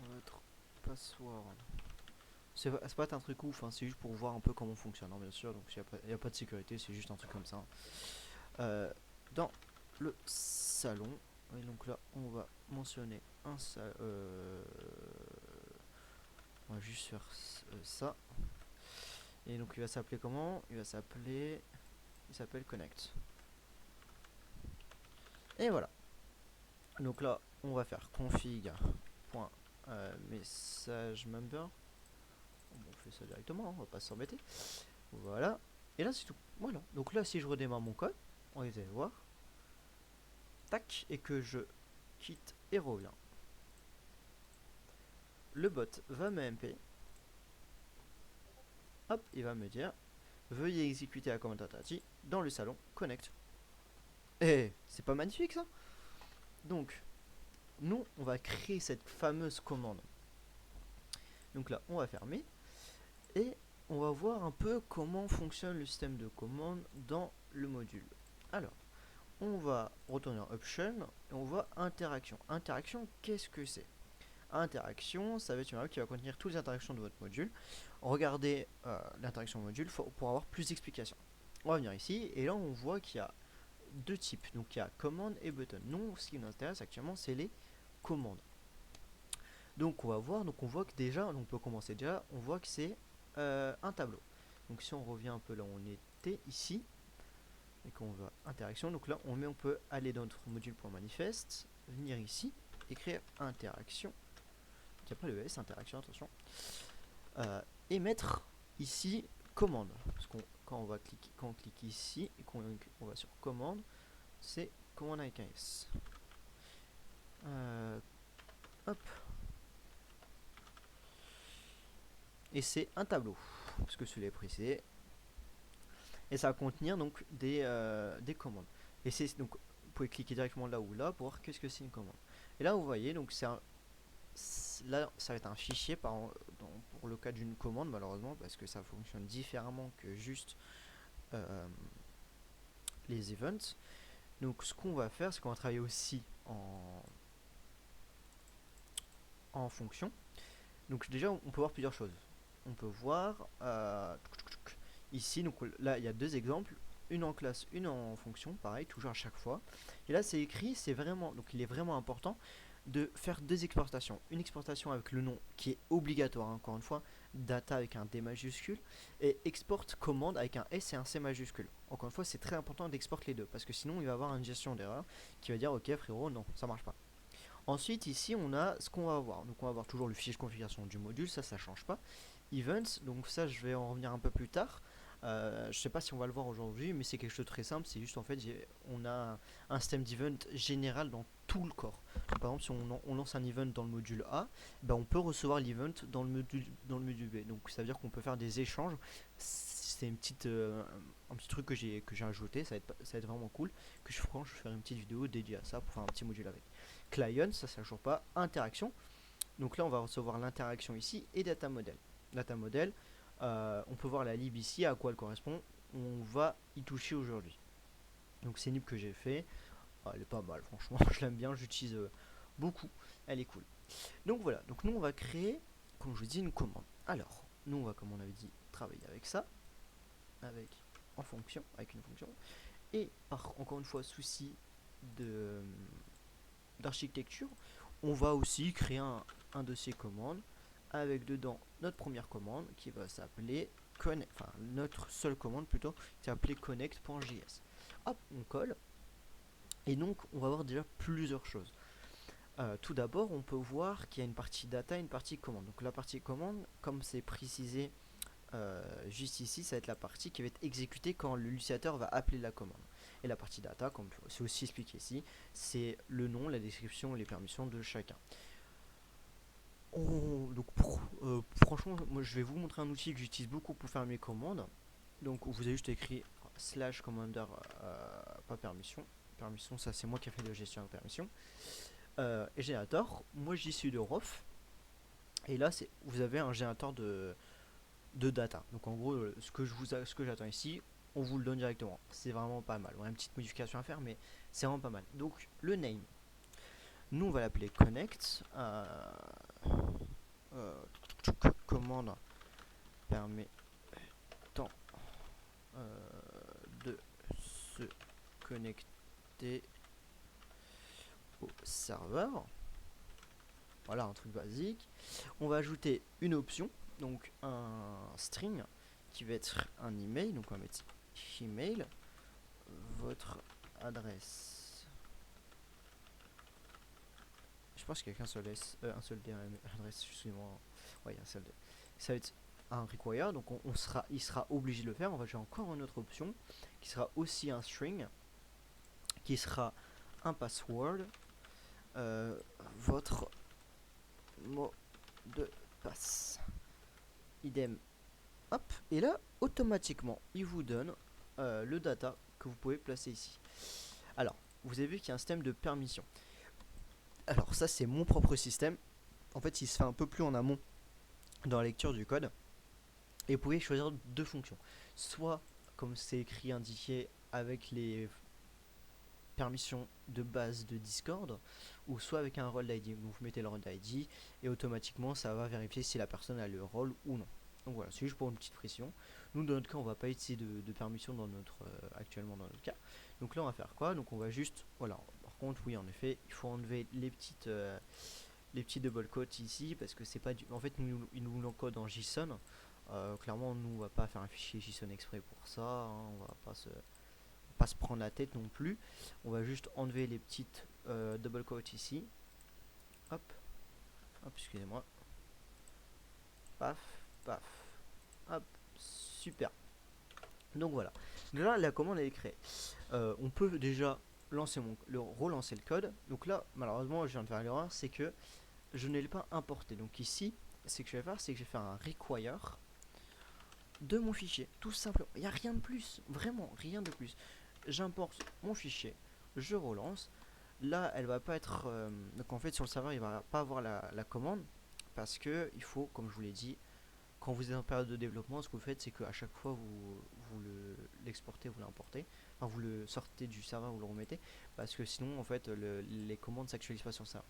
Votre password. C'est pas un truc ouf, hein, c'est juste pour voir un peu comment fonctionne, hein, bien sûr. Donc il n'y a pas de sécurité, c'est juste un truc comme ça. Dans le salon, et donc là on va mentionner un salon. On va juste faire ça. Et donc il va s'appeler comment? Il s'appelle Connect. Et voilà. Donc là on va faire config.message member. On fait ça directement, hein, on va pas s'embêter. Voilà. Et là c'est tout. Voilà. Donc là si je redémarre mon code, on va aller voir. Tac. Et que je quitte et reviens. Le bot va me MP. Hop, il va me dire veuillez exécuter la commande alternative dans le salon connect. Eh, c'est pas magnifique ça? Donc, nous, on va créer cette fameuse commande. Donc là, on va fermer et on va voir un peu comment fonctionne le système de commande dans le module. Alors, on va retourner en option et on voit interaction. Interaction, qu'est-ce que c'est? Interaction, ça va être une variable qui va contenir toutes les interactions de votre module. Regardez l'interaction module pour avoir plus d'explications. On va venir ici et là on voit qu'il y a deux types. Donc il y a commande et button. Nous, ce qui nous intéresse actuellement, c'est les commandes. Donc on va voir, donc on voit que déjà, donc on peut commencer déjà, on voit que c'est un tableau. Donc si on revient un peu là où on était ici, et qu'on va interaction, donc là on peut aller dans notre module.manifest, venir ici, écrire interaction. Il n'y a pas le S, interaction, attention. Et mettre ici commande. Parce qu'on quand on clique ici et on va sur commande, c'est commande avec un S. Hop. Et c'est un tableau, parce que celui-là est précisé. Et ça va contenir donc des commandes. Et c'est donc vous pouvez cliquer directement là ou là pour voir qu'est-ce que c'est une commande. Et là vous voyez donc là ça va être un fichier pour le cas d'une commande malheureusement parce que ça fonctionne différemment que juste les events. Donc ce qu'on va faire c'est qu'on va travailler aussi en fonction. Donc déjà on peut voir plusieurs choses. On peut voir ici, donc là il y a deux exemples, une en classe, une en fonction, pareil, toujours à chaque fois. Et là c'est écrit, c'est vraiment, donc il est vraiment important de faire deux exportations. Une exportation avec le nom qui est obligatoire, hein, encore une fois, data avec un D majuscule, et export commande avec un S et un C majuscule. Encore une fois, c'est très important d'exporter les deux, parce que sinon il va y avoir une gestion d'erreur qui va dire ok frérot, non, ça marche pas. Ensuite, ici, on a ce qu'on va avoir. Donc, on va avoir toujours le fichier de configuration du module, ça change pas. Events, donc ça, je vais en revenir un peu plus tard. Je sais pas si on va le voir aujourd'hui, mais c'est quelque chose de très simple. C'est juste en fait, on a un système d'event général dans tout le corps. Donc, par exemple, si on lance un event dans le module A, ben, on peut recevoir l'event dans le module B. Donc, ça veut dire qu'on peut faire des échanges. C'est un petit truc que j'ai ajouté. Ça va être vraiment cool. Que je ferai une petite vidéo dédiée à ça pour faire un petit module avec. Client, ça ne change pas. Interaction. Donc là, on va recevoir l'interaction ici et data model. Data model, on peut voir la lib ici, à quoi elle correspond. On va y toucher aujourd'hui. Donc c'est une lib que j'ai fait. Elle est pas mal, franchement, je l'aime bien, j'utilise beaucoup. Elle est cool. Donc voilà, donc nous on va créer, comme je vous dis, une commande. Alors, nous on va, comme on avait dit, travailler avec ça, avec une fonction. Et encore une fois, souci d'architecture, on va aussi créer un dossier commande avec dedans notre première commande qui va s'appeler connect, enfin notre seule commande plutôt, qui va s'appeler connect.js. Hop, on colle. Et donc on va voir déjà plusieurs choses. Tout d'abord, on peut voir qu'il y a une partie data et une partie commande. Donc la partie commande, comme c'est précisé juste ici, ça va être la partie qui va être exécutée quand l'utilisateur va appeler la commande. Et la partie data, comme c'est aussi expliqué ici, c'est le nom, la description et les permissions de chacun. Donc franchement, moi je vais vous montrer un outil que j'utilise beaucoup pour faire mes commandes. Donc vous avez juste écrit slash commander pas permission. Permission, ça c'est moi qui ai fait de gestion de permission. Et générateur, moi j'y suis de Rof. Et là vous avez un générateur de data. Donc en gros, ce que j'attends ici, on vous le donne directement. C'est vraiment pas mal. On a une petite modification à faire, mais c'est vraiment pas mal. Donc le name, nous on va l'appeler connect. Commande permettant de se connecter au serveur. Voilà, un truc basique. On va ajouter une option, donc un string qui va être un email. Donc on va mettre email, votre adresse. Je pense qu'il y a qu'un seul un seul adresse, excusez-moi. Ouais, il y a un seul. Ça va être un require, donc il sera obligé de le faire. On va ajouter encore une autre option qui sera aussi un string, qui sera un password, votre mot de passe. Idem. Hop, et là, automatiquement, il vous donne le data que vous pouvez placer ici. Alors, vous avez vu qu'il y a un système de permission. Alors, ça, c'est mon propre système. En fait, il se fait un peu plus en amont dans la lecture du code. Et vous pouvez choisir deux fonctions. Soit, comme c'est écrit, indiqué avec les permission de base de Discord, ou soit avec un role ID. Donc vous mettez le role ID et automatiquement ça va vérifier si la personne a le rôle ou non. Donc voilà, c'est juste pour une petite pression. Nous dans notre cas on va pas utiliser de permission dans actuellement dans notre cas. Donc là on va faire quoi? Donc on va juste, voilà, par contre oui en effet il faut enlever les petits double quotes ici parce que c'est pas du, en fait il nous l'encode en JSON. Clairement nous on va pas faire un fichier JSON exprès pour ça, hein, on va pas se prendre la tête non plus. On va juste enlever les petites double quotes ici. Hop, hop, excusez-moi. Paf, paf. Hop, Super. Donc voilà. Là, la commande elle est créée. On peut déjà relancer le code. Donc là, malheureusement, je viens de faire l'erreur, c'est que je ne l'ai pas importé. Donc ici, ce que je vais faire, c'est que je vais faire un require de mon fichier, tout simplement. Il n'y a rien de plus, vraiment rien de plus. J'importe mon fichier, je relance. Là, elle va pas être. Donc en fait, sur le serveur, il va pas avoir la commande parce que il faut, comme je vous l'ai dit, quand vous êtes en période de développement, ce que vous faites, c'est qu'à chaque fois vous l'exportez, vous l'importez, enfin vous le sortez du serveur, vous le remettez, parce que sinon, en fait, les commandes s'actualisent pas sur ça.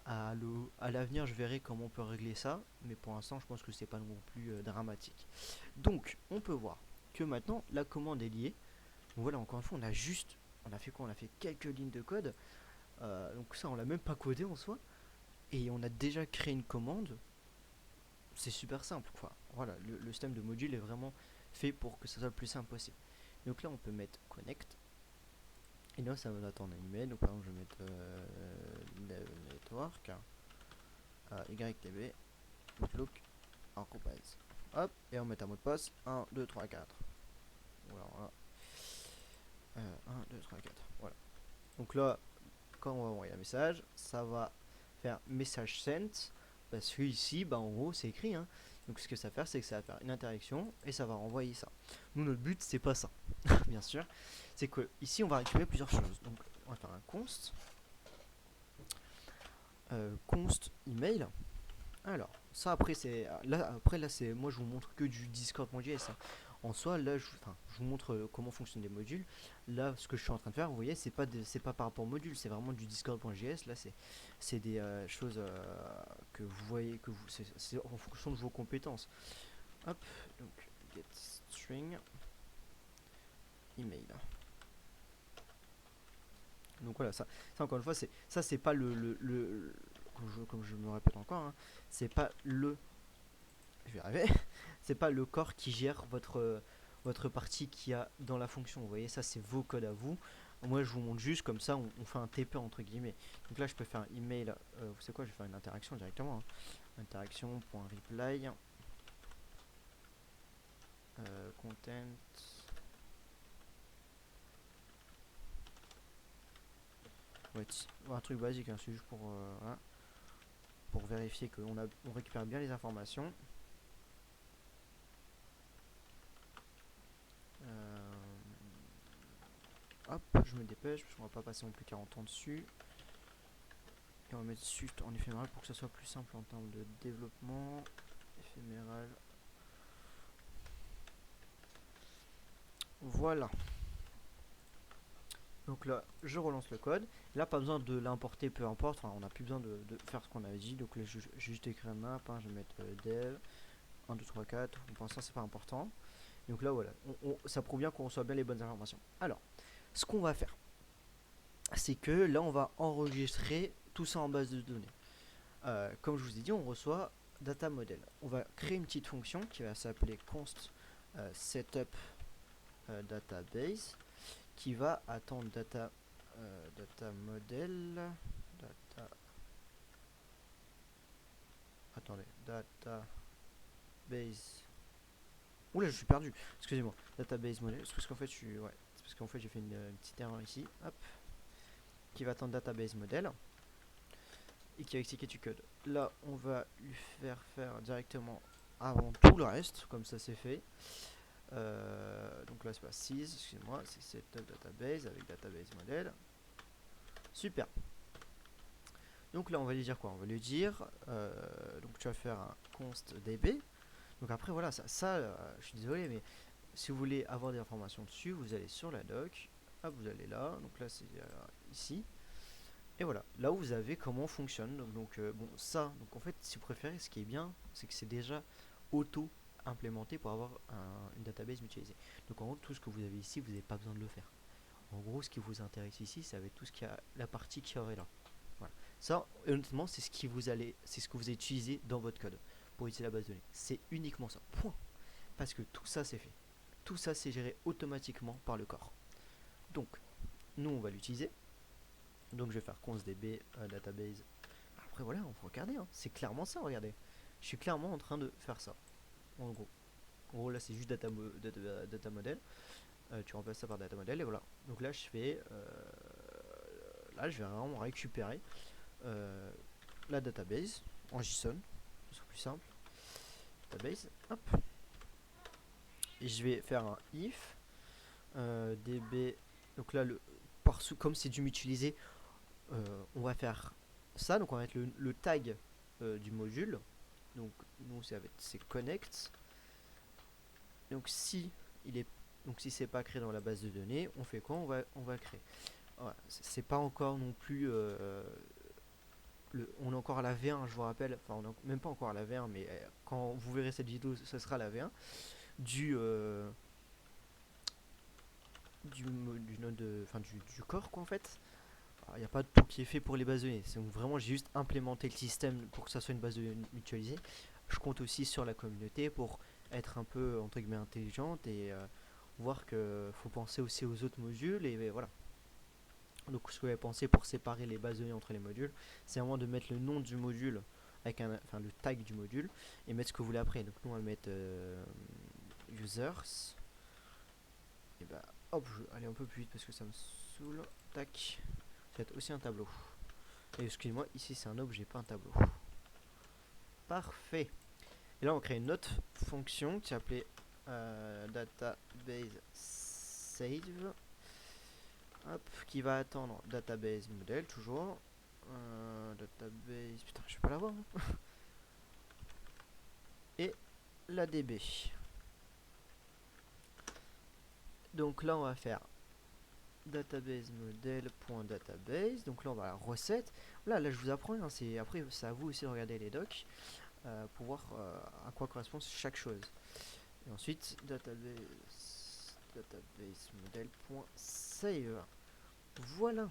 À l'avenir, je verrai comment on peut régler ça, mais pour l'instant, je pense que c'est pas non plus dramatique. Donc, on peut voir que maintenant, la commande est liée. Donc voilà, encore une fois, on a fait quoi? On a fait quelques lignes de code. Donc ça, on l'a même pas codé en soi, et on a déjà créé une commande. C'est super simple, quoi. Voilà, le système de module est vraiment fait pour que ça soit le plus simple possible. Donc là, on peut mettre connect. Et là, ça va attendre un email. Donc par exemple, je vais mettre network YTB outlook arrobase. Hop, et on met un mot de passe 1, 2, 3, 4. Voilà. 1, 2, 3, 4. Voilà. Donc là, quand on va envoyer un message, ça va faire message sent. Parce que ici, bah, en gros, c'est écrit. Hein. Donc ce que ça va faire, c'est que ça va faire une interaction et ça va renvoyer ça. Nous, notre but, c'est pas ça, bien sûr. C'est que ici, on va récupérer plusieurs choses. Donc, on va faire un const email. Alors, ça après c'est là c'est moi je vous montre que du Discord.js. Hein. En soi, là je vous montre comment fonctionnent les modules. Là, ce que je suis en train de faire, vous voyez, c'est pas par rapport au module, c'est vraiment du Discord.js. Là, c'est des choses que vous voyez que vous c'est en fonction de vos compétences. Hop, donc get string email. Donc voilà, ça encore une fois, c'est pas comme je me répète encore, hein, c'est pas je vais arriver, c'est pas le corps qui gère votre partie qu'il y a dans la fonction. Vous voyez, ça c'est vos codes à vous. Moi je vous montre juste comme ça, on fait un TP entre guillemets. Donc là je peux faire un email, vous savez quoi, je vais faire une interaction directement. Hein. Interaction.reply content. Ouais, un truc basique, hein, c'est juste voilà, pour vérifier on récupère bien les informations. Hop, je me dépêche parce qu'on va pas passer non plus 40 ans dessus. Et on va mettre Swift en éphéméral pour que ça soit plus simple en termes de développement. Éphéméral. Voilà. Donc là, je relance le code. Là, pas besoin de l'importer, peu importe. Enfin, on n'a plus besoin de faire ce qu'on avait dit. Donc là, je vais juste écrire une map. Hein, je vais mettre dev 1, 2, 3, 4. Pour l'instant, c'est pas important. Donc là, voilà. Ça prouve bien qu'on reçoit bien les bonnes informations. Alors, ce qu'on va faire, c'est que là, on va enregistrer tout ça en base de données. Comme je vous ai dit, on reçoit data model. On va créer une petite fonction qui va s'appeler const setup database qui va attendre data model data attendez database. Oula, je suis perdu. Excusez-moi. Database model. C'est parce qu'en fait, c'est parce qu'en fait, j'ai fait une petite erreur ici. Hop. Qui va attendre database model et qui va exécuter du code. Là, on va lui faire directement avant tout le reste, comme ça c'est fait. Donc là, c'est pas 6, excusez-moi, c'est setup database avec database model. Super. Donc là, on va lui dire quoi? On va lui dire, donc tu vas faire un const db. Donc après, voilà, je suis désolé, mais si vous voulez avoir des informations dessus, vous allez sur la doc, hop, vous allez là, donc là c'est ici. Et voilà, là vous avez comment fonctionne. Donc bon, ça, donc en fait, si vous préférez, ce qui est bien, c'est que c'est déjà auto implémenté pour avoir une database mutualisée. Donc en gros, tout ce que vous avez ici, vous n'avez pas besoin de le faire. En gros, ce qui vous intéresse ici, ça va être tout ce qui a la partie qui aurait là. Voilà. Ça, honnêtement, c'est ce que vous allez utiliser dans votre code pour utiliser la base de données. C'est uniquement ça. Point. Parce que tout ça, c'est fait. Tout ça, c'est géré automatiquement par le corps. Donc, nous, on va l'utiliser. Donc, je vais faire constdb database. Après, voilà, on peut regarder. Hein. C'est clairement ça, regardez. Je suis clairement en train de faire ça. En gros, En gros là c'est juste data model. Tu remplaces ça par data model et voilà. Donc là je fais là je vais vraiment récupérer la database en JSON, ce sera plus simple. Database, hop. Et je vais faire un if db. Donc là comme c'est du mutualisé, on va faire ça. Donc on va mettre le tag du module. Donc nous c'est connect. Donc si il est donc si c'est pas créé dans la base de données, on fait quoi? On va créer. Voilà, c'est pas encore non plus on est encore à la V1, je vous rappelle, enfin on est même pas encore à la V1, mais quand vous verrez cette vidéo, ce sera la V1 du node, enfin du corps quoi en fait. Il n'y a pas de tout qui est fait pour les bases de données. Donc vraiment j'ai juste implémenté le système pour que ça soit une base de données mutualisée. Je compte aussi sur la communauté pour être un peu entre guillemets intelligente et voir que faut penser aussi aux autres modules et voilà. Donc ce que j'avais pensé pour séparer les bases de données entre les modules, c'est vraiment de mettre le nom du module avec enfin le tag du module et mettre ce que vous voulez après. Donc nous on va mettre users. Et bah hop, je vais aller un peu plus vite parce que ça me saoule. Tac. Ça va être aussi un tableau. Et excusez-moi, ici c'est un objet, pas un tableau. Parfait. Et là on crée une autre fonction qui s'appelait database save. Hop, qui va attendre database model toujours. Database, putain, je vais pas l'avoir. Hein. Et la DB. Donc là, on va faire database model.database. Donc là, on va la recette. Là, je vous apprends. Hein, après, c'est à vous aussi de regarder les docs pour voir à quoi correspond chaque chose. Et ensuite, database model.save. Voilà.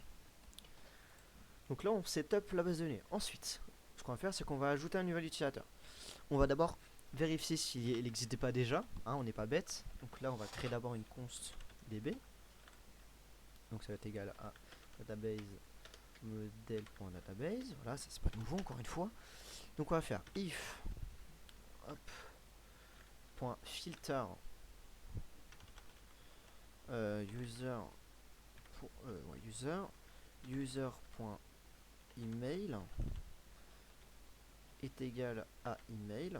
Donc là, on setup la base de données. Ensuite, ce qu'on va faire, c'est qu'on va ajouter un nouvel utilisateur. On va d'abord vérifier s'il n'existait pas déjà. Hein, on n'est pas bête. Donc là, on va créer d'abord une const db. Donc ça va être égal à database model.database. Voilà, ça c'est pas nouveau encore une fois. Donc on va faire if .filter user.email est égal à email.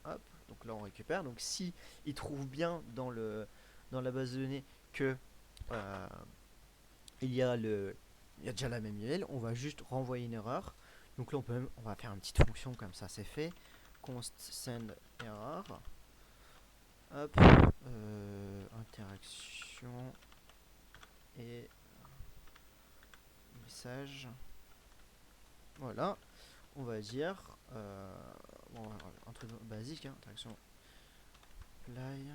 Hop, donc là on récupère. Donc si il trouve bien dans la base de données que il y a déjà la même email, on va juste renvoyer une erreur. Donc là on va faire une petite fonction comme ça, c'est fait. Const send error. Hop, interaction et message. Voilà, on va dire bon, un truc basique, hein, interaction apply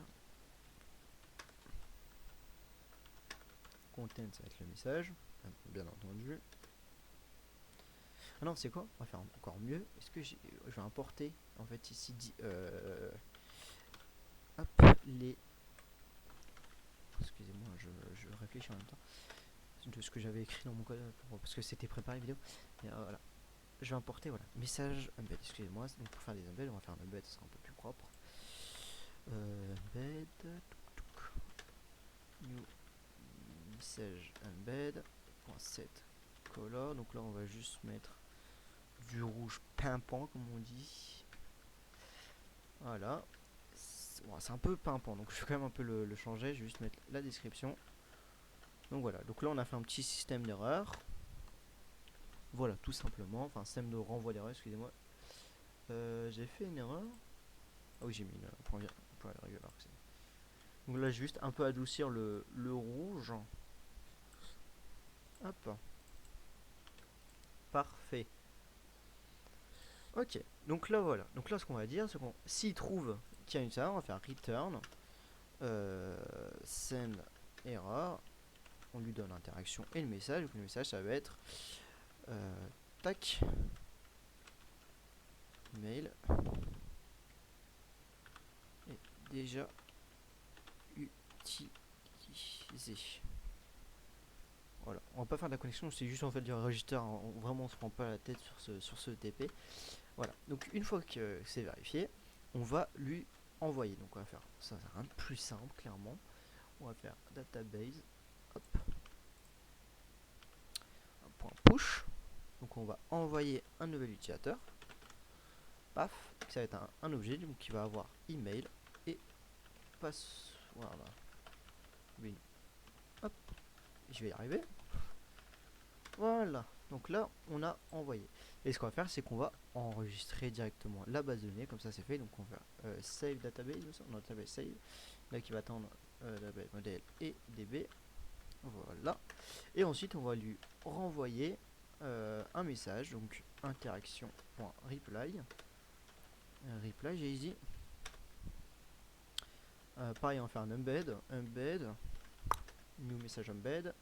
content, ça va être le message, bien entendu. Ah non, c'est quoi? On va faire encore mieux. Est-ce que je vais importer en fait ici hop les. Excusez-moi, je réfléchis en même temps de ce que j'avais écrit dans mon code parce que c'était préparé vidéo. Et, voilà. Je vais importer voilà message embed. Excusez-moi. Donc pour faire des embeds, on va faire un embed, ça sera un peu plus propre. Embed. New message embed. .set color. Donc là on va juste mettre du rouge pimpant comme on dit. Voilà. C'est un peu pimpant, donc je vais quand même un peu le changer. Je vais juste mettre la description. Donc voilà, donc là on a fait un petit système d'erreur. Voilà, tout simplement. Enfin, système de renvoi d'erreur, excusez-moi. J'ai fait une erreur. Ah oui, j'ai mis un point régulier. Donc là, juste un peu adoucir le rouge. Hop. Parfait. Ok, donc là voilà. Donc là, ce qu'on va dire, c'est qu'on s'il trouve qu'il y a une erreur, on va faire return send error. On lui donne l'interaction et le message. Donc le message, ça va être tac mail est déjà utilisé. Voilà, on va pas faire de la connexion, c'est juste en fait du register. Vraiment, on se prend pas la tête sur ce TP. Voilà, donc une fois que c'est vérifié, on va lui envoyer. Donc on va faire ça, c'est rien de plus simple, clairement. On va faire database, hop, un point push. Donc on va envoyer un nouvel utilisateur. Paf, ça va être un objet donc qui va avoir email et passe. Voilà. Oui. Hop, je vais y arriver. Voilà. Donc là, on a envoyé. Et ce qu'on va faire, c'est qu'on va enregistrer directement la base de données. Comme ça, c'est fait. Donc on va save database, non, database save. Là, qui va attendre database modèle et db. Voilà. Et ensuite, on va lui renvoyer un message. Donc interaction.reply. Reply, j'ai ici. Pareil, on va faire un embed. New message embed.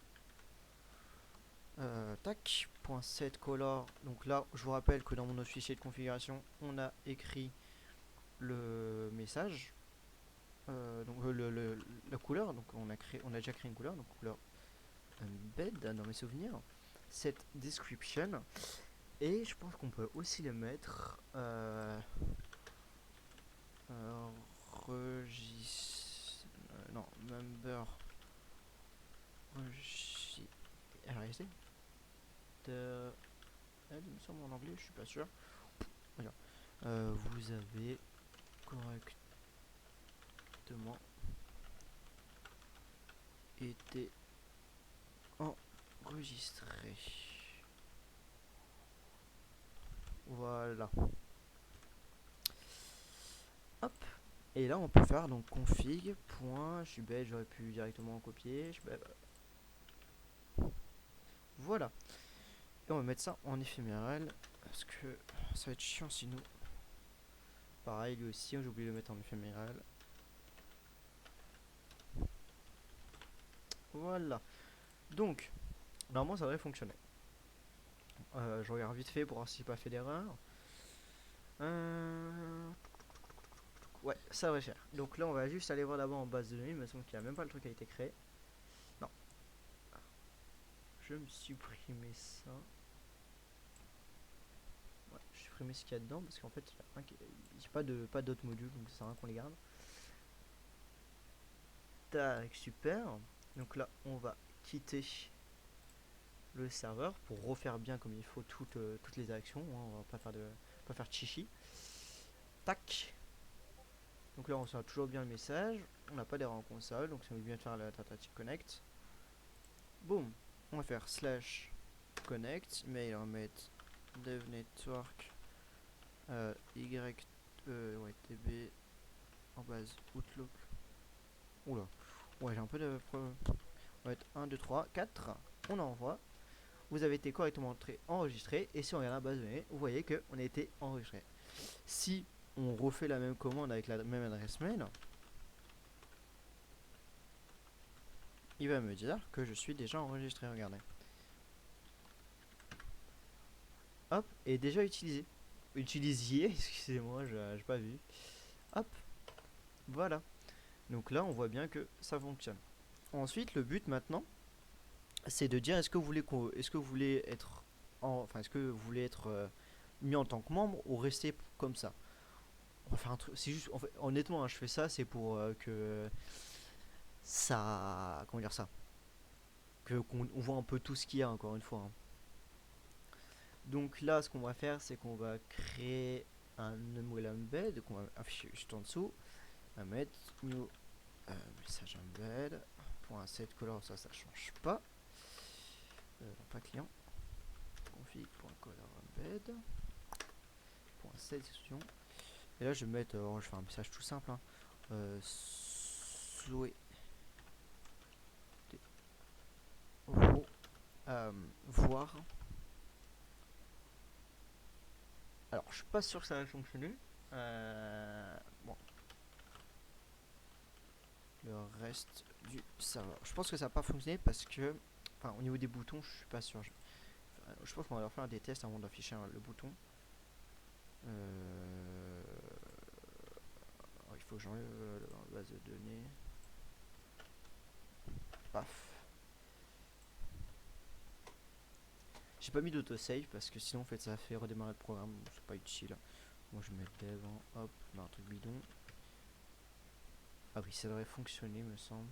Tac, .set color. Donc là, je vous rappelle que dans mon autre fichier de configuration, on a écrit le message, donc la couleur. Donc on a déjà créé une couleur, donc couleur embed dans mes souvenirs. Set description. Et je pense qu'on peut aussi le mettre non, member RSD de elle, il me semble en anglais, je suis pas sûr. Voilà. Vous avez correctement été enregistré. Voilà. Hop. Et là, on peut faire donc config. Je suis bête, j'aurais pu directement en copier. Voilà. Et on va mettre ça en éphéméral parce que ça va être chiant sinon. Pareil, lui aussi, j'ai oublié de le mettre en éphéméral. Voilà. Donc, normalement, ça devrait fonctionner. Je regarde vite fait pour voir si j'ai pas fait d'erreur. Ouais, ça devrait faire. Donc là, on va juste aller voir d'abord en base de données. Il me semble qu'il n'y a même pas le truc qui a été créé. Non. Je vais me supprimer ça. Ouais, je supprimer ce qu'il y a dedans parce qu'en fait, il n'y a pas d'autres modules, donc ça sert à rien qu'on les garde. Tac, super. Donc là, on va quitter le serveur pour refaire bien comme il faut toutes les actions. Hein, on va pas faire de chichi. Tac. Donc là, on reçoit toujours bien le message. On n'a pas d'erreur en console, donc ça veut bien faire la tentative connect. Boum. On va faire slash connect. Mail, on va mettre dev network tb en base outlook. Oula. Ouais, j'ai un peu de problème. On va mettre 1, 2, 3, 4. On envoie. Vous avez été correctement enregistré. Et si on regarde la base de données, vous voyez qu'on a été enregistré. Si on refait la même commande avec la même adresse mail, il va me dire que je suis déjà enregistré. Regardez. Hop, et déjà utilisé. Utilisiez, excusez-moi, j'ai pas vu. Hop, voilà. Donc là, on voit bien que ça fonctionne. Ensuite, le but maintenant, c'est de dire est-ce que vous voulez être est-ce que vous voulez être mis en tant que membre ou rester comme ça. On va faire un truc, c'est juste en fait, honnêtement, hein, je fais ça, c'est pour que ça, comment dire ça, que qu'on on voit un peu tout ce qu'il y a encore une fois. Hein. Donc là, ce qu'on va faire, c'est qu'on va créer un nouvel embed, qu'on va afficher juste en dessous. On va mettre new message embed .set color, ça change pas. Pas client. Config.color embed .set exclusion. Et là, je vais mettre, je vais faire un message tout simple. Hein. Souhaitez voir. Alors, je suis pas sûr que ça va fonctionner. Bon. Le reste du serveur. Je pense que ça va pas fonctionner parce que, enfin, au niveau des boutons, je suis pas sûr. Je pense qu'on va leur faire des tests avant d'afficher le bouton. Il faut que j'enlève la base de données. Paf. J'ai pas mis d'autosave parce que sinon en fait ça fait redémarrer le programme, c'est pas utile. Moi je mets dev en hop, là un truc bidon. Ah oui, ça devrait fonctionner, me semble.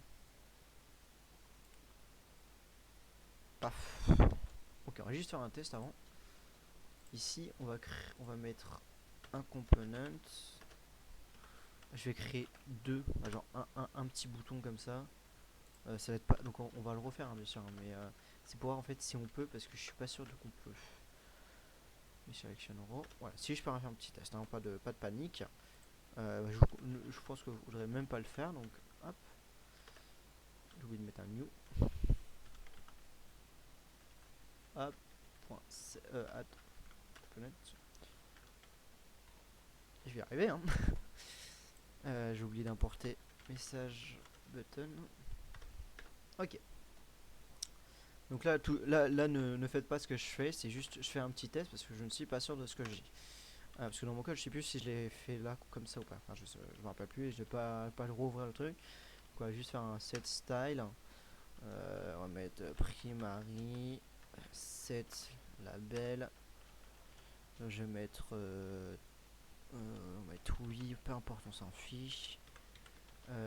Paf. Ok, on va juste faire un test avant. Ici, on va mettre un component. Je vais créer deux, genre un petit bouton comme ça. Ça va être pas, donc on va le refaire hein, bien sûr, hein, mais c'est pour voir en fait si on peut, parce que je suis pas sûr de qu'on peut. Mais selection raw, voilà, si je peux faire un petit test, hein, pas de panique. Je pense que je voudrais même pas le faire, donc hop, j'ai oublié de mettre un new. Hop, point, add component. Je vais y arriver, hein. J'ai oublié d'importer message button. Ok. Donc là, ne faites pas ce que je fais, c'est juste je fais un petit test parce que je ne suis pas sûr de ce que je dis. Parce que dans mon code, je sais plus si je l'ai fait là comme ça ou pas. Enfin, je me rappelle plus et je vais pas le rouvrir le truc. Donc, on va juste faire un set style. On va mettre primary, set label. Je vais mettre, on va mettre oui, peu importe, on s'en fiche.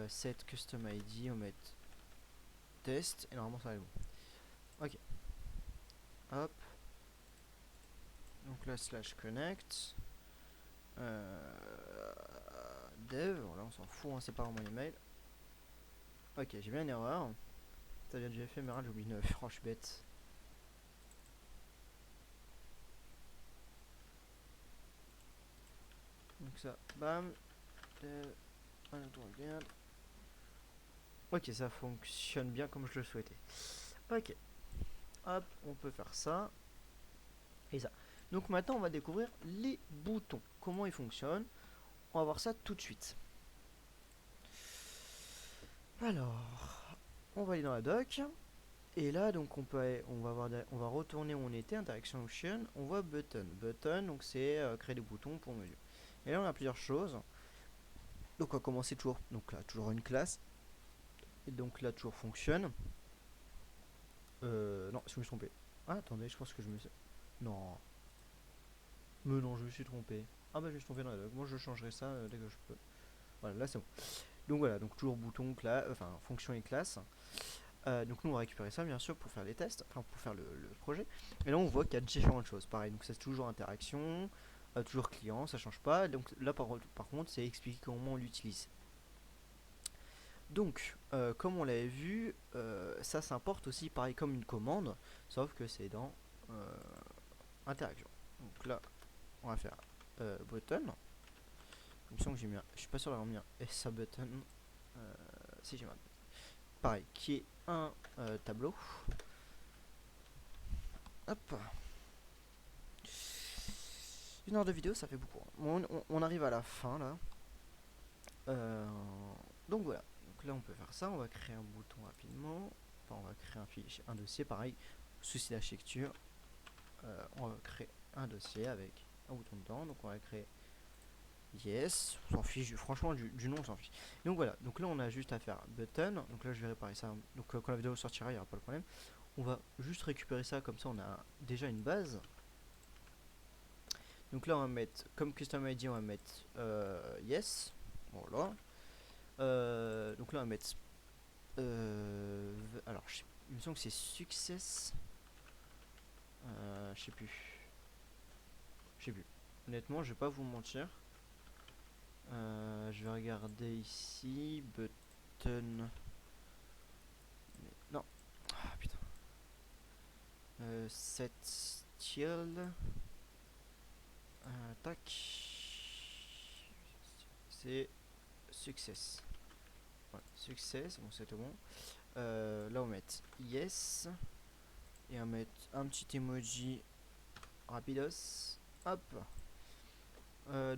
Set custom ID, on va mettre test et normalement ça va être bon. Ok. Hop. Donc là slash connect. Dev, voilà, on s'en fout, hein, c'est pas vraiment email. Ok, j'ai bien une erreur. Ça vient du éphéméral, j'ai oublié 9. Oh, je suis bête. Donc ça, bam. Regarde. Ok, ça fonctionne bien comme je le souhaitais. Ok. Hop, on peut faire ça. Et ça. Donc maintenant, on va découvrir les boutons. Comment ils fonctionnent. On va voir ça tout de suite. Alors, on va aller dans la doc. Et là, donc on va retourner où on était, interaction option. On voit button. Button, donc c'est créer des boutons pour menu. Et là, on a plusieurs choses. Donc on va commencer toujours. Donc là, toujours une classe. Et donc là, toujours fonctionne. Non, je me suis trompé. Ah, attendez, je pense que je me suis. Non. Mais non, je me suis trompé. Ah bah je me suis trompé dans la doc. Moi je changerai ça dès que je peux. Voilà, là c'est bon. Donc voilà, donc toujours bouton, enfin fonction et classe. Donc nous on va récupérer ça bien sûr pour faire les tests, enfin pour faire le projet. Et là on voit qu'il y a différentes choses. Pareil, donc c'est toujours interaction, toujours client, ça change pas. Donc là par contre c'est expliquer comment on l'utilise. Donc, comme on l'avait vu, ça s'importe aussi pareil comme une commande, sauf que c'est dans interaction. Donc là, on va faire button. Il me semble que j'ai mis un, je suis pas sûr d'avoir mis un SA button. Si j'ai mis un pareil, qui est un tableau. Hop. Une heure de vidéo, ça fait beaucoup. On arrive à la fin là. Donc voilà. Donc là, on peut faire ça. On va créer un bouton rapidement. Enfin, on va créer un fichier, un dossier pareil. Souci d'architecture. On va créer un dossier avec un bouton dedans. Donc on va créer yes. On s'en fiche. Franchement, du nom, on s'en fiche. Donc voilà. Donc là, on a juste à faire button. Donc là, je vais réparer ça. Donc quand la vidéo sortira, il n'y aura pas de problème. On va juste récupérer ça. Comme ça, on a déjà une base. Donc là, on va mettre comme custom ID, on va mettre yes. Voilà. Donc là, on va mettre. Alors, il me semble que c'est success. Je sais plus. Je sais plus. Honnêtement, je vais pas vous mentir. Je vais regarder ici. Button. Mais non. Ah putain. Set still. Tac. C'est success. Voilà, success. Bon, c'est bon. Là, on va mettre yes. Et on va mettre un petit emoji rapidos. Hop.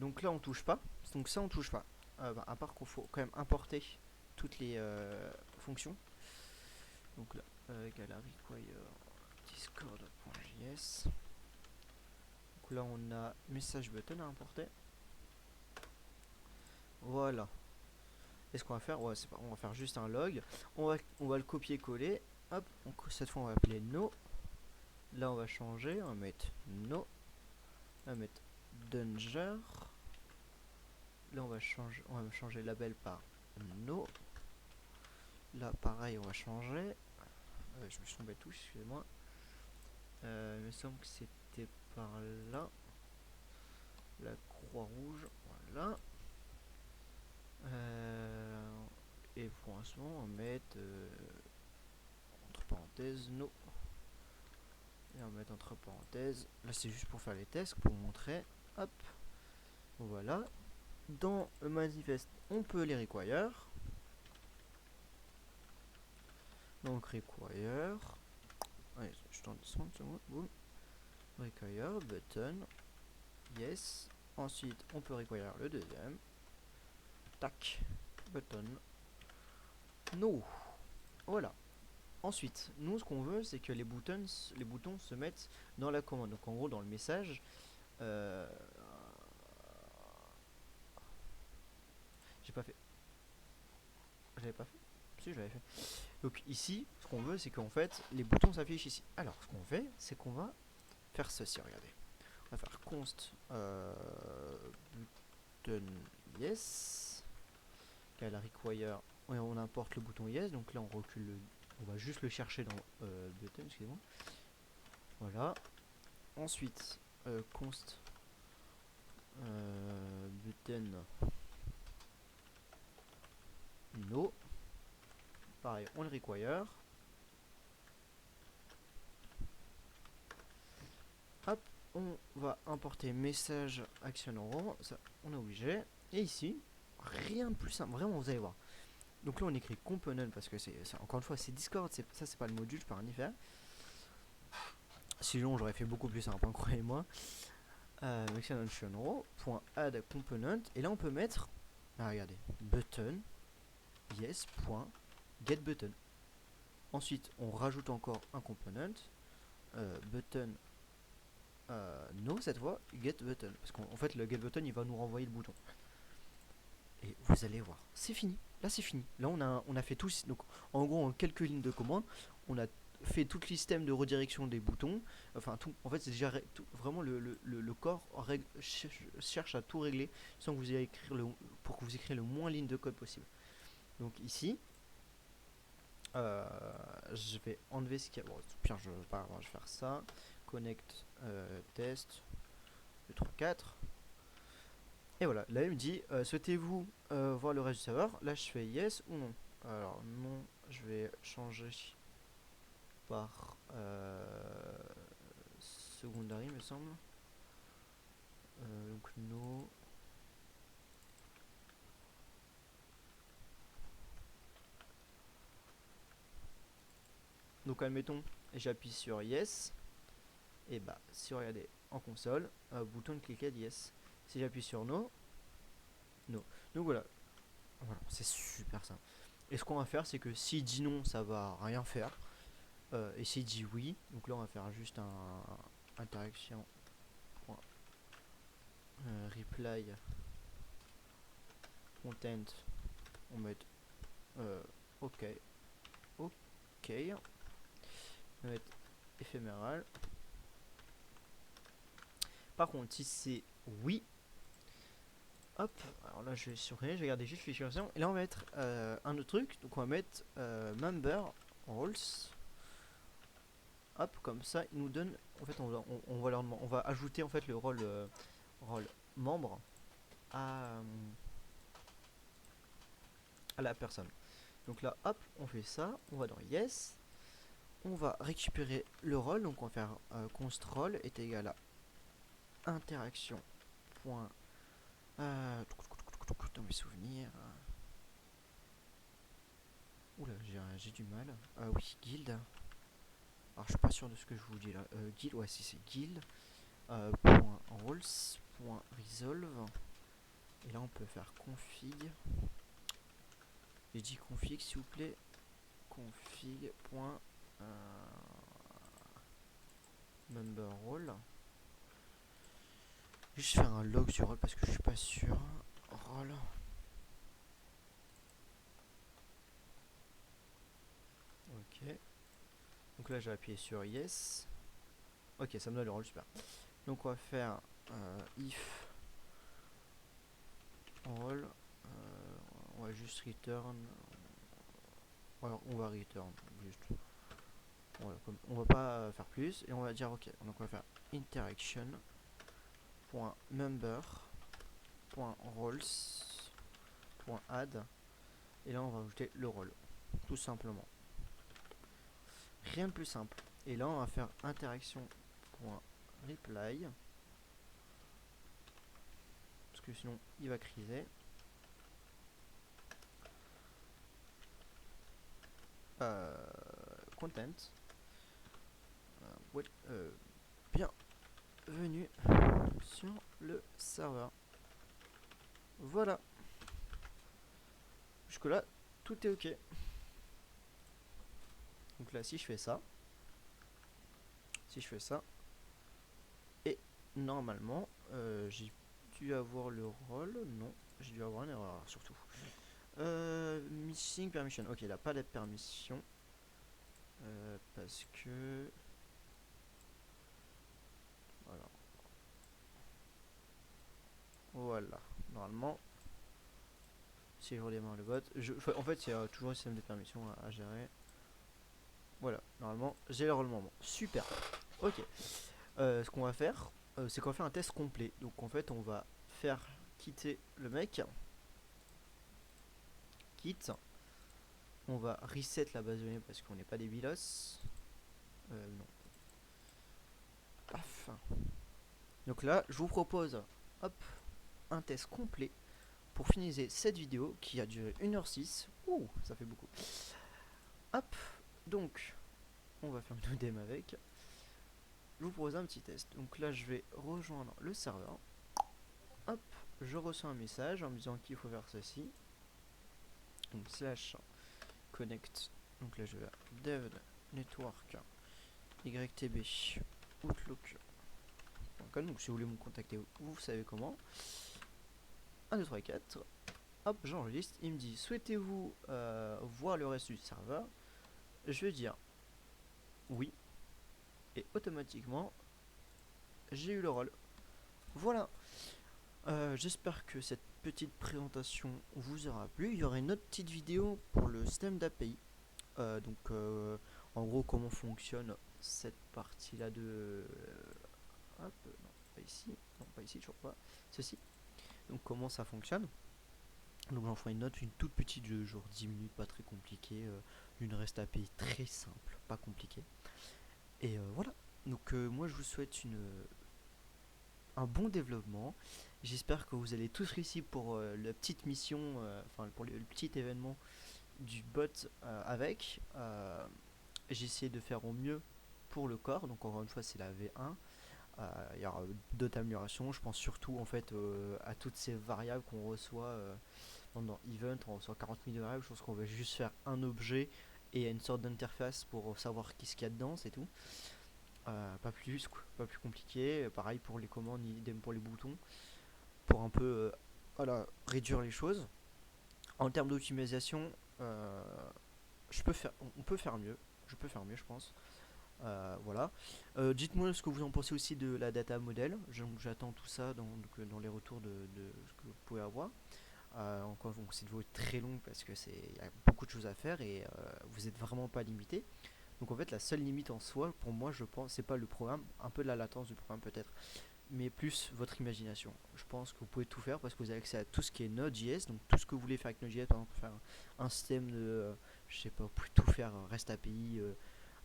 Donc là on touche pas. Donc ça on touche pas. À part qu'on faut quand même importer toutes les fonctions. Donc là, gallery require discord.js. Donc là on a message button à importer. Voilà. Et ce qu'on va faire, ouais, c'est pas, on va faire juste un log. On va le copier-coller. Hop, cette fois on va appeler no. Là on va changer, on va mettre no. On va mettre danger. Là on va changer label par no. là pareil on va changer. Je me suis tombé touche, excusez-moi. Il me semble que c'était par là. La croix rouge, voilà. Et pour l'instant on va mettre entre parenthèses no. Et on va mettre entre parenthèses. Là c'est juste pour faire les tests, pour montrer. Hop. Voilà. Dans le manifeste on peut les require. Donc require. Allez, je t'en descends une seconde. Boum. Require button. Yes. Ensuite on peut require le deuxième. Tac. Button. No. Voilà. Ensuite, nous ce qu'on veut c'est que les boutons se mettent dans la commande. Donc en gros dans le message, j'ai pas fait. J'avais pas fait. Si je l'avais fait. Donc ici, ce qu'on veut c'est qu'en fait les boutons s'affichent ici. Alors ce qu'on fait c'est qu'on va faire ceci. Regardez. On va faire const button yes. Là la require. On importe le bouton yes. Donc là on recule on va juste le chercher dans button, excusez-moi. Voilà. Ensuite, const button no. Pareil, on le require. Hop, on va importer message action euro. Ça, on est obligé. Et ici, rien de plus simple. Vraiment, vous allez voir. Donc là, on écrit component parce que c'est encore une fois, c'est Discord. Ça, c'est pas le module, je peux rien y faire. Sinon, j'aurais fait beaucoup plus simple, hein, croyez-moi. Add component. Et là, on peut mettre. Ah, regardez, button yes.getButton. Ensuite, on rajoute encore un component, button no cette fois, getButton. Parce qu'en fait, le getButton il va nous renvoyer le bouton. Et vous allez voir, c'est fini. Là, c'est fini. Là, on a fait tout. Donc, en gros, en quelques lignes de commande, on a fait tout le système de redirection des boutons. Enfin, tout. En fait, c'est déjà vraiment le corps cherche à tout régler sans que vous ayez écrire pour que vous écriviez le moins de lignes de code possible. Donc ici, je vais enlever ce qu'il y a. Bon, pire, je vais faire ça. Connect test 2, 3, 4. Et voilà, là il me dit souhaitez-vous voir le reste du serveur. Là je fais yes ou non. Alors non, je vais changer par secondary, me semble. Donc no. Donc admettons, j'appuie sur yes. Et bah, si vous regardez en console, bouton de cliquet yes. Si j'appuie sur no, no. Donc voilà, c'est super simple. Et ce qu'on va faire, c'est que s'il dit non, ça va rien faire. Et s'il dit oui, donc là on va faire juste un interaction reply content. On va mettre ok, ok. On va mettre éphéméral. Par contre, si c'est oui, hop, alors là je vais surveiller, je vais regarder juste l'explication. Et là on va mettre un autre truc, donc on va mettre member roles. Hop, comme ça il nous donne, en fait on va ajouter en fait le rôle membre à la personne. Donc là hop, on fait ça, on va dans yes, on va récupérer le rôle, donc on va faire const role est égal à interaction point dans mes souvenirs. Oula, j'ai du mal. Oui, guild. Alors je suis pas sûr de ce que je vous dis là. Guild, ouais, si c'est guild. Point roles point resolve. Et là on peut faire config. J'ai dit config s'il vous plaît. Config point member role. Juste faire un log sur role parce que je suis pas sûr. Role. Ok. Donc là j'ai appuyé sur yes. Ok, ça me donne le rôle, super. Donc on va faire if role. On va juste return Alors on va return juste. Voilà, comme on va pas faire plus et on va dire ok. Donc on va faire interaction.member.roles.add et là on va ajouter le rôle, tout simplement. Rien de plus simple. Et là on va faire interaction.reply parce que sinon il va criser. Content. Bienvenue sur le serveur. Voilà. Jusque là, tout est ok. Donc là, si je fais ça, et normalement, j'ai dû avoir le rôle. Non, j'ai dû avoir une erreur surtout. Missing permission. Ok, il n'a pas de permission. Parce que. Voilà. Normalement, si je redémarre le bot, en fait, il y a toujours un système de permission à gérer. Voilà, normalement, j'ai le rôlement. Bon, super. Ok. Ce qu'on va faire, c'est qu'on va faire un test complet. Donc en fait, on va faire quitter le mec. Quitte. On va reset la base de données parce qu'on n'est pas des bilos. Non. Paf. Donc là, je vous propose, hop, un test complet pour finaliser cette vidéo qui a duré 1h06. Ouh, ça fait beaucoup. Hop, donc, on va faire une dem avec. Je vous propose un petit test. Donc là, je vais rejoindre le serveur. Hop, je reçois un message en me disant qu'il faut faire ceci. Donc slash connect. Donc là, je vais à dev network ytb outlook.com. Donc si vous voulez me contacter, vous savez comment. 1, 2, 3, 4. Hop, j'enregistre. Il me dit souhaitez-vous voir le reste du serveur? Je vais dire oui. Et automatiquement, j'ai eu le rôle. Voilà. J'espère que cette petite présentation vous aura plu. Il y aura une autre petite vidéo pour le système d'API. En gros, comment fonctionne cette partie-là de. Hop, non, pas ici. Non, pas ici, toujours pas. Ceci. Donc, comment ça fonctionne. Donc, j'en ferai une note, une toute petite de genre 10 minutes, pas très compliquée. Une REST API très simple, pas compliquée. Et voilà. Donc, moi, je vous souhaite un bon développement. J'espère que vous allez tous réussir pour la petite mission, pour le petit événement du bot avec. J'ai essayé de faire au mieux pour le corps. Donc encore une fois, c'est la V1. Il y aura d'autres améliorations. Je pense surtout en fait à toutes ces variables qu'on reçoit dans Event. On reçoit 40 000 variables. Je pense qu'on va juste faire un objet et une sorte d'interface pour savoir qu'est-ce qu'il y a dedans, c'est tout. Pas plus, pas plus compliqué. Pareil pour les commandes, idem pour les boutons. Pour un peu voilà, réduire les choses. En termes d'optimisation, on peut faire mieux. Je peux faire mieux, je pense. Voilà. Dites-moi ce que vous en pensez aussi de la data model. J'attends tout ça dans les retours de ce que vous pouvez avoir. Encore, donc cette vidéo est très longue parce que il y a beaucoup de choses à faire et vous êtes vraiment pas limité. Donc en fait, la seule limite en soi, pour moi, je pense, c'est pas le programme, un peu de la latence du programme peut-être, mais plus votre imagination. Je pense que vous pouvez tout faire parce que vous avez accès à tout ce qui est Node.js, donc tout ce que vous voulez faire avec Node.js, par exemple, faire un système de, je sais pas, vous pouvez tout faire, REST API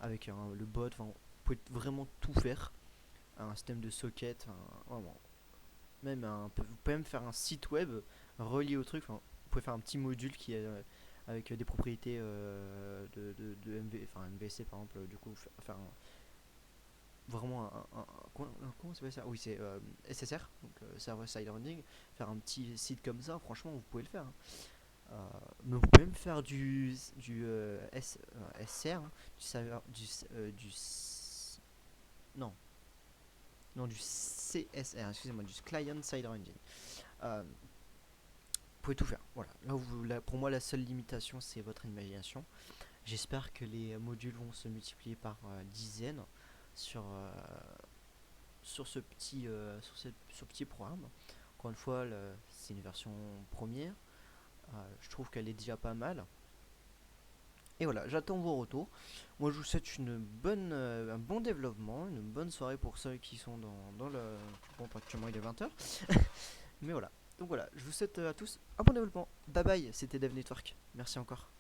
avec le bot, enfin, vous pouvez vraiment tout faire. Un système de socket, vraiment. Vous pouvez même faire un site web relié au truc. Enfin, vous pouvez faire un petit module qui est avec des propriétés de MVC par exemple. Du coup, faire vraiment comment ça s'appelle ça? Oui, c'est SSR, donc server side rendering. Faire un petit site comme ça, franchement, vous pouvez le faire. Mais vous pouvez même faire du SR, du serveur, non, non, du CSR, excusez-moi, du client side rendering. Vous pouvez tout faire. Voilà. Là, pour moi, la seule limitation, c'est votre imagination. J'espère que les modules vont se multiplier par dizaines sur, sur ce petit programme. Encore une fois, c'est une version première. Je trouve qu'elle est déjà pas mal. Et voilà, j'attends vos retours. Moi, je vous souhaite un bon développement, une bonne soirée pour ceux qui sont dans le... Bon, actuellement, il est 20h. Mais voilà. Donc voilà, je vous souhaite à tous un bon développement. Bye bye, c'était Dev Network. Merci encore.